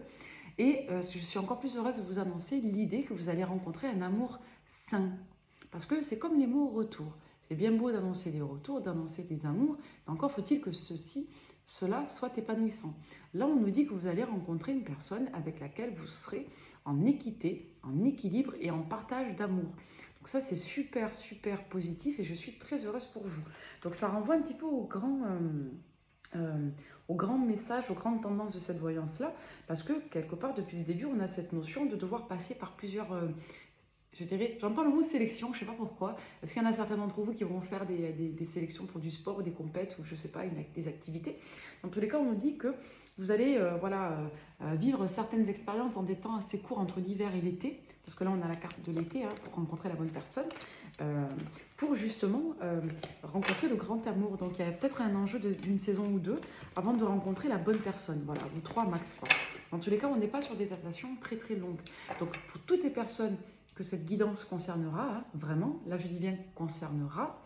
Speaker 1: Et je suis encore plus heureuse de vous annoncer l'idée que vous allez rencontrer un amour sain. Parce que c'est comme les mots au retour. C'est bien beau d'annoncer des retours, d'annoncer des amours, mais encore faut-il que cela soit épanouissant. Là, on nous dit que vous allez rencontrer une personne avec laquelle vous serez en équité, en équilibre et en partage d'amour. Donc ça, c'est super, super positif et je suis très heureuse pour vous. Donc ça renvoie un petit peu aux grands messages, aux grandes tendances de cette voyance-là, parce que quelque part, depuis le début, on a cette notion de devoir passer par plusieurs, je dirais, j'entends le mot sélection, je ne sais pas pourquoi. Est-ce qu'il y en a certains d'entre vous qui vont faire des sélections pour du sport ou des compètes ou je ne sais pas, des activités. Dans tous les cas, on nous dit que vous allez vivre certaines expériences en des temps assez courts entre l'hiver et l'été, parce que là on a la carte de l'été pour rencontrer la bonne personne, pour justement rencontrer le grand amour. Donc il y a peut-être un enjeu d'une saison ou deux avant de rencontrer la bonne personne, voilà, ou 3 max quoi. Dans tous les cas, on n'est pas sur des datations très très longues. Donc pour toutes les personnes que cette guidance concernera, vraiment, là je dis bien concernera,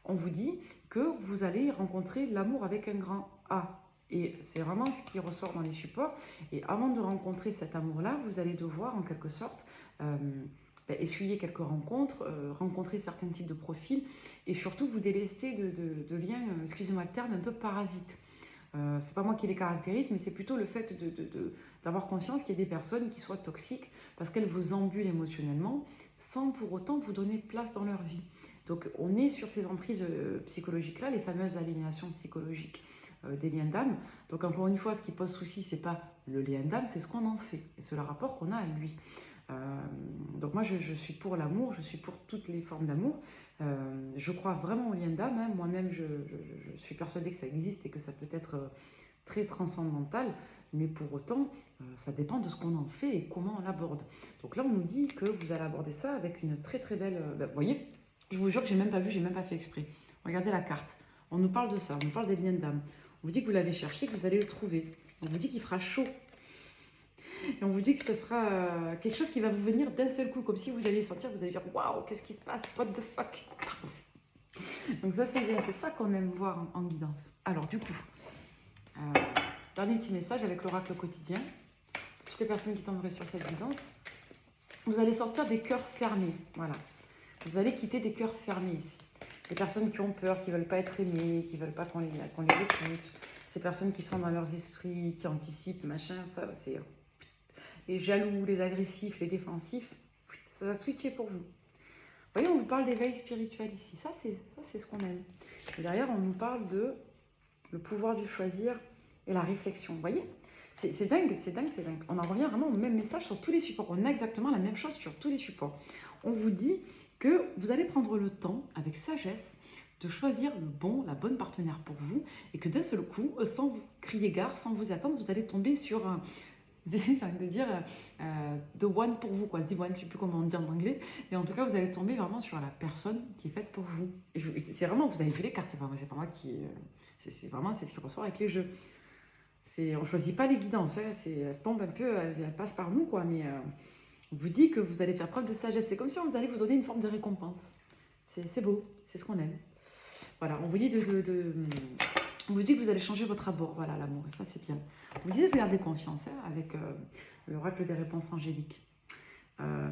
Speaker 1: on vous dit que vous allez rencontrer l'amour avec un grand A. Et c'est vraiment ce qui ressort dans les supports. Et avant de rencontrer cet amour-là, vous allez devoir en quelque sorte essuyer quelques rencontres, rencontrer certains types de profils et surtout vous délester de liens, excusez-moi le terme, un peu parasites. C'est pas moi qui les caractérise, mais c'est plutôt le fait d'avoir conscience qu'il y a des personnes qui soient toxiques parce qu'elles vous embulent émotionnellement sans pour autant vous donner place dans leur vie. Donc on est sur ces emprises psychologiques-là, les fameuses aliénations psychologiques des liens d'âme. Donc encore une fois, ce qui pose souci, c'est pas le lien d'âme, c'est ce qu'on en fait et c'est le rapport qu'on a à lui. Donc moi je suis pour l'amour, je suis pour toutes les formes d'amour. Je crois vraiment au lien d'âme, hein. Moi-même je suis persuadée que ça existe et que ça peut être très transcendantal, mais pour autant ça dépend de ce qu'on en fait et comment on l'aborde. Donc là on nous dit que vous allez aborder ça avec une très très belle... vous voyez, je vous jure que j'ai même pas vu, j'ai même pas fait exprès. Regardez la carte, on nous parle de ça, on nous parle des liens d'âme. On vous dit que vous l'avez cherché, que vous allez le trouver. On vous dit qu'il fera chaud. Et on vous dit que ce sera quelque chose qui va vous venir d'un seul coup, comme si vous alliez sentir, vous allez dire waouh, qu'est-ce qui se passe, what the fuck. Donc ça c'est bien, c'est ça qu'on aime voir en guidance. Alors du coup, dernier petit message avec l'oracle quotidien. Toutes les personnes qui tomberaient sur cette guidance, vous allez sortir des cœurs fermés. Voilà, vous allez quitter des cœurs fermés ici. Les personnes qui ont peur, qui ne veulent pas être aimées, qui ne veulent pas qu'on les écoute. Ces personnes qui sont dans leurs esprits, qui anticipent, machin, ça c'est... Les jaloux, les agressifs, les défensifs, ça va switcher pour vous. Vous voyez, on vous parle d'éveil spirituel ici. Ça, c'est ce qu'on aime. Et derrière, on nous parle de le pouvoir du choisir et la réflexion. Vous voyez, c'est dingue, c'est dingue, c'est dingue. On en revient vraiment au même message sur tous les supports. On a exactement la même chose sur tous les supports. On vous dit que vous allez prendre le temps, avec sagesse, de choisir le bon, la bonne partenaire pour vous et que d'un seul coup, sans vous crier gare, sans vous attendre, vous allez tomber sur un... J'ai envie de dire the one pour vous, quoi. The one, je ne sais plus comment on dit en anglais. Mais en tout cas, vous allez tomber vraiment sur la personne qui est faite pour vous. C'est vraiment, vous avez vu les cartes, c'est pas moi qui... c'est vraiment, c'est ce qui ressort avec les jeux. On ne choisit pas les guidances, hein, elles tombent un peu, elles passent par nous, quoi. Mais on vous dit que vous allez faire preuve de sagesse. C'est comme si on vous allait vous donner une forme de récompense. C'est beau, c'est ce qu'on aime. Voilà, on vous dit on vous dit que vous allez changer votre abord, voilà l'amour, et ça c'est bien. On vous dit de garder confiance avec l'oracle des réponses angéliques.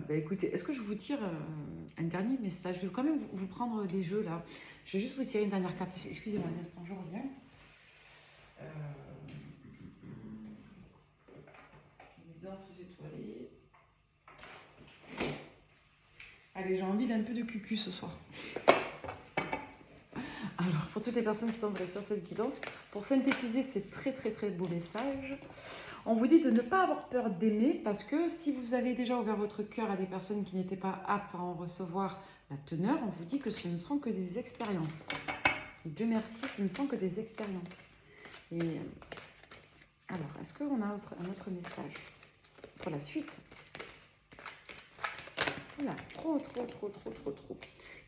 Speaker 1: Écoutez, est-ce que je vous tire un dernier message? Je vais quand même vous prendre des jeux là. Je vais juste vous tirer une dernière carte. Excusez-moi un instant, je reviens. Danses étoilées. Allez, j'ai envie d'un peu de cucu ce soir. Alors, pour toutes les personnes qui tomberaient sur cette guidance, pour synthétiser ces très très très beaux messages, on vous dit de ne pas avoir peur d'aimer parce que si vous avez déjà ouvert votre cœur à des personnes qui n'étaient pas aptes à en recevoir la teneur, on vous dit que ce ne sont que des expériences. Et Dieu merci, ce ne sont que des expériences. Et alors, est-ce qu'on a un autre message pour la suite? Voilà, trop.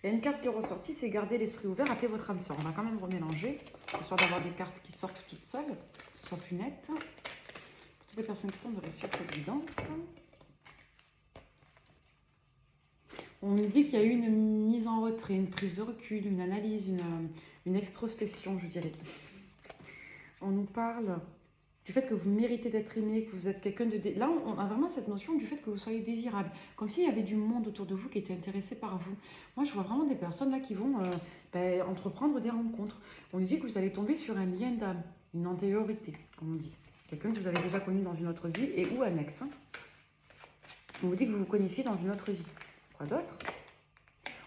Speaker 1: Il y a une carte qui est ressortie, c'est garder l'esprit ouvert, appelez votre âme sœur. On va quand même remélanger, histoire d'avoir des cartes qui sortent toutes seules, que ce soit plus net. Pour toutes les personnes qui tombent sur cette guidance. On nous dit qu'il y a eu une mise en retrait, une prise de recul, une analyse, une extrospection, je dirais. On nous parle du fait que vous méritez d'être aimé, que vous êtes quelqu'un de... Là, on a vraiment cette notion du fait que vous soyez désirable. Comme s'il y avait du monde autour de vous qui était intéressé par vous. Moi, je vois vraiment des personnes là qui vont entreprendre des rencontres. On nous dit que vous allez tomber sur un lien d'âme, une antériorité, comme on dit. Quelqu'un que vous avez déjà connu dans une autre vie et ou annexe. Hein. On vous dit que vous vous connaissiez dans une autre vie. Quoi d'autre?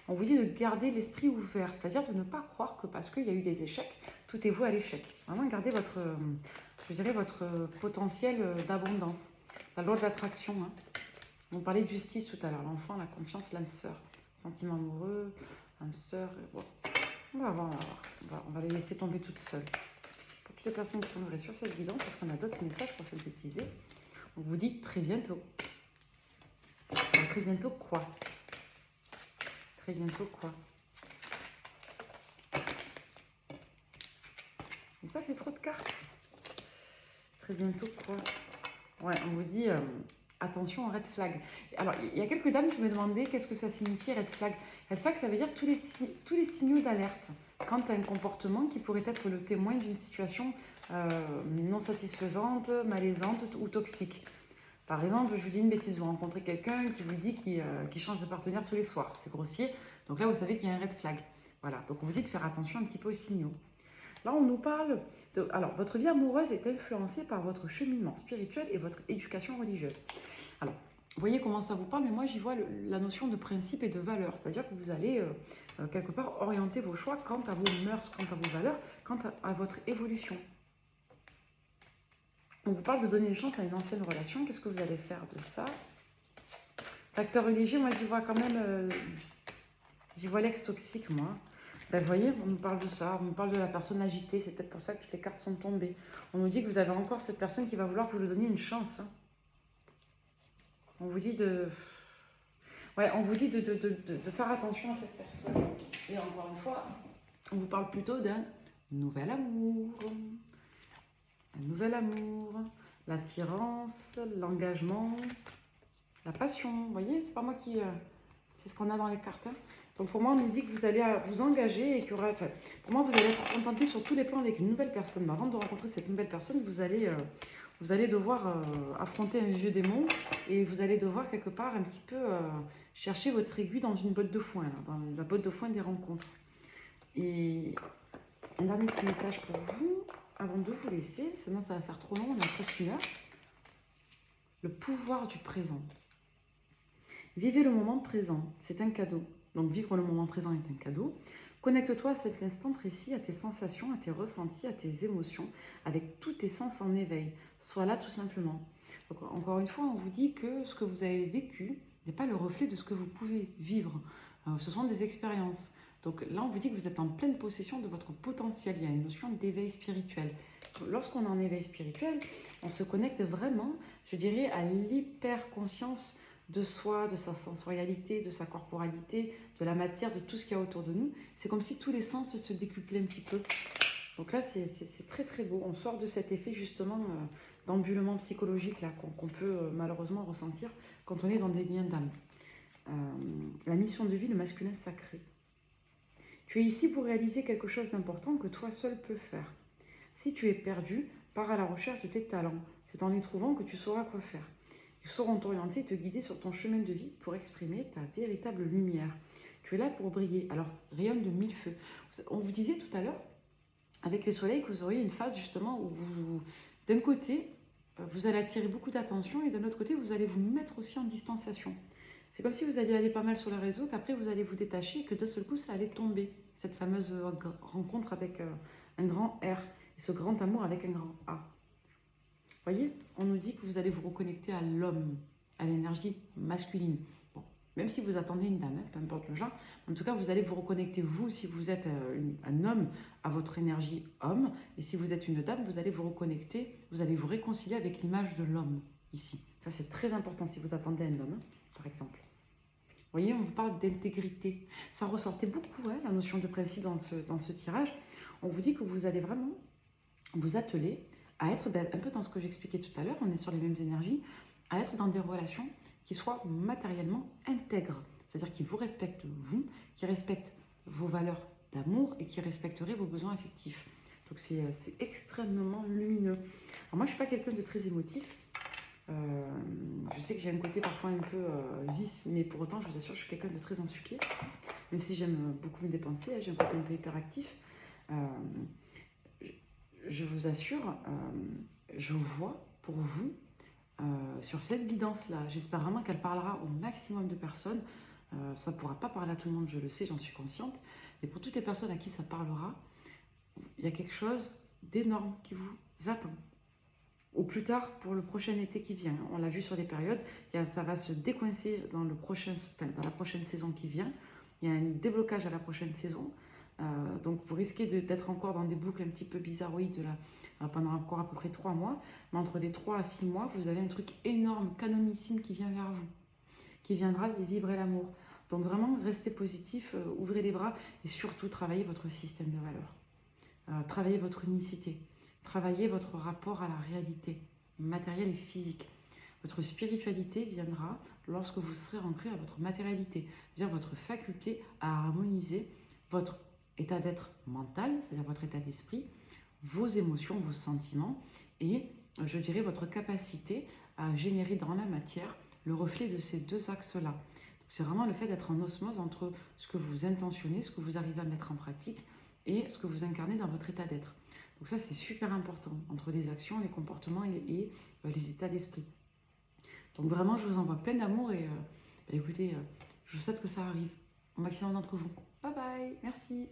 Speaker 1: On vous dit de garder l'esprit ouvert, c'est-à-dire de ne pas croire que parce qu'il y a eu des échecs, tout est voué à l'échec. Vraiment, gardez votre, je dirais, votre potentiel d'abondance. La loi de l'attraction. Hein. On parlait de justice tout à l'heure. L'enfant, la confiance, l'âme sœur. Sentiment amoureux, âme sœur. Bon. On va voir, on va les laisser tomber toutes seules. Pour toutes les personnes qui tomberaient sur cette guidance, est-ce qu'on a d'autres messages pour synthétiser? On vous dit très bientôt. Alors, très bientôt quoi? Très bientôt quoi? Et ça fait trop de cartes. Très bientôt quoi? Ouais, on vous dit attention red flag. Alors, il y a quelques dames qui me demandaient qu'est-ce que ça signifie red flag. Red flag, ça veut dire tous les signaux d'alerte quant à un comportement qui pourrait être le témoin d'une situation non satisfaisante, malaisante ou toxique. Par exemple, je vous dis une bêtise, vous rencontrez quelqu'un qui vous dit qu'il change de partenaire tous les soirs. C'est grossier. Donc là, vous savez qu'il y a un red flag. Voilà, donc on vous dit de faire attention un petit peu aux signaux. Là, on nous parle de... Alors, votre vie amoureuse est influencée par votre cheminement spirituel et votre éducation religieuse. Alors, vous voyez comment ça vous parle, mais moi, j'y vois la notion de principe et de valeur. C'est-à-dire que vous allez, quelque part, orienter vos choix quant à vos mœurs, quant à vos valeurs, quant à votre évolution. On vous parle de donner une chance à une ancienne relation. Qu'est-ce que vous allez faire de ça? Facteur religieux, moi, j'y vois quand même... j'y vois l'ex toxique, moi. Ben, vous voyez, on nous parle de ça, on nous parle de la personne agitée, c'est peut-être pour ça que toutes les cartes sont tombées. On nous dit que vous avez encore cette personne qui va vouloir que vous lui donniez une chance. Hein. On vous dit de... Ouais, on vous dit de faire attention à cette personne. Et encore une fois, on vous parle plutôt d'un nouvel amour. Un nouvel amour, l'attirance, l'engagement, la passion. Vous voyez, c'est pas moi qui... c'est ce qu'on a dans les cartes. Hein. Donc pour moi, on nous dit que vous allez vous engager et qu'il y aura... Enfin, pour moi, vous allez être contenté sur tous les plans avec une nouvelle personne. Mais avant de rencontrer cette nouvelle personne, vous allez devoir affronter un vieux démon et vous allez devoir quelque part un petit peu chercher votre aiguille dans une botte de foin, là, dans la botte de foin des rencontres. Et un dernier petit message pour vous, avant de vous laisser, sinon ça va faire trop long, on a presque 1 heure. Le pouvoir du présent. Vivez le moment présent, c'est un cadeau. Donc vivre le moment présent est un cadeau. Connecte-toi à cet instant précis, à tes sensations, à tes ressentis, à tes émotions, avec tous tes sens en éveil. Sois là tout simplement. Donc, encore une fois, on vous dit que ce que vous avez vécu n'est pas le reflet de ce que vous pouvez vivre. Ce sont des expériences. Donc là, on vous dit que vous êtes en pleine possession de votre potentiel. Il y a une notion d'éveil spirituel. Lorsqu'on est en éveil spirituel, on se connecte vraiment, je dirais, à l'hyper-conscience de soi, de sa sensorialité, de sa corporalité, de la matière, de tout ce qu'il y a autour de nous. C'est comme si tous les sens se décuplaient un petit peu. Donc là, c'est très très beau. On sort de cet effet justement d'embulement psychologique là qu'on peut malheureusement ressentir quand on est dans des liens d'âme. La mission de vie, le masculin sacré. Tu es ici pour réaliser quelque chose d'important que toi seul peux faire. Si tu es perdu, pars à la recherche de tes talents. C'est en les trouvant que tu sauras quoi faire. Ils sauront t'orienter et te guider sur ton chemin de vie pour exprimer ta véritable lumière. Tu es là pour briller, alors rayonne de 1000 feux. On vous disait tout à l'heure, avec le soleil, que vous auriez une phase justement où d'un côté, vous allez attirer beaucoup d'attention et d'un autre côté, vous allez vous mettre aussi en distanciation. C'est comme si vous alliez aller pas mal sur les réseaux, qu'après vous allez vous détacher et que d'un seul coup, ça allait tomber. Cette fameuse rencontre avec un grand R et ce grand amour avec un grand A. Voyez, on nous dit que vous allez vous reconnecter à l'homme, à l'énergie masculine. Bon, même si vous attendez une dame, hein, peu importe le genre, en tout cas, vous allez vous reconnecter, vous, si vous êtes un homme, à votre énergie homme. Et si vous êtes une dame, vous allez vous reconnecter, vous allez vous réconcilier avec l'image de l'homme, ici. Ça, c'est très important si vous attendez un homme, hein, par exemple. Vous voyez, on vous parle d'intégrité. Ça ressortait beaucoup, hein, la notion de principe dans ce tirage. On vous dit que vous allez vraiment vous atteler à être un peu dans ce que j'expliquais tout à l'heure, on est sur les mêmes énergies, à être dans des relations qui soient matériellement intègres, c'est-à-dire qui vous respectent vous, qui respectent vos valeurs d'amour et qui respecteraient vos besoins affectifs. Donc c'est extrêmement lumineux. Alors moi je ne suis pas quelqu'un de très émotif, je sais que j'ai un côté parfois un peu vif, mais pour autant je vous assure je suis quelqu'un de très ensuqué, même si j'aime beaucoup me dépenser, j'ai un côté un peu hyperactif. Je vous assure, je vois pour vous sur cette guidance-là. J'espère vraiment qu'elle parlera au maximum de personnes. Ça ne pourra pas parler à tout le monde, je le sais, j'en suis consciente. Mais pour toutes les personnes à qui ça parlera, il y a quelque chose d'énorme qui vous attend. Au plus tard pour le prochain été qui vient. On l'a vu sur les périodes, ça va se décoincer dans la prochaine saison qui vient. Il y a un déblocage à la prochaine saison. Donc vous risquez d'être encore dans des boucles un petit peu bizarroïdes pendant encore à peu près 3 mois. Mais entre les 3 à 6 mois, vous avez un truc énorme, canonissime qui vient vers vous, qui viendra vibrer l'amour. Donc vraiment, restez positif, ouvrez les bras et surtout travaillez votre système de valeurs. Travaillez votre unicité. Travaillez votre rapport à la réalité matérielle et physique. Votre spiritualité viendra lorsque vous serez ancré à votre matérialité, c'est-à-dire votre faculté à harmoniser votre état d'être mental, c'est-à-dire votre état d'esprit, vos émotions, vos sentiments et, je dirais, votre capacité à générer dans la matière le reflet de ces deux axes-là. C'est vraiment le fait d'être en osmose entre ce que vous intentionnez, ce que vous arrivez à mettre en pratique et ce que vous incarnez dans votre état d'être. Donc ça, c'est super important, entre les actions, les comportements et les états d'esprit. Donc vraiment, je vous envoie plein d'amour et écoutez, je vous souhaite que ça arrive au maximum d'entre vous. Bye bye, merci.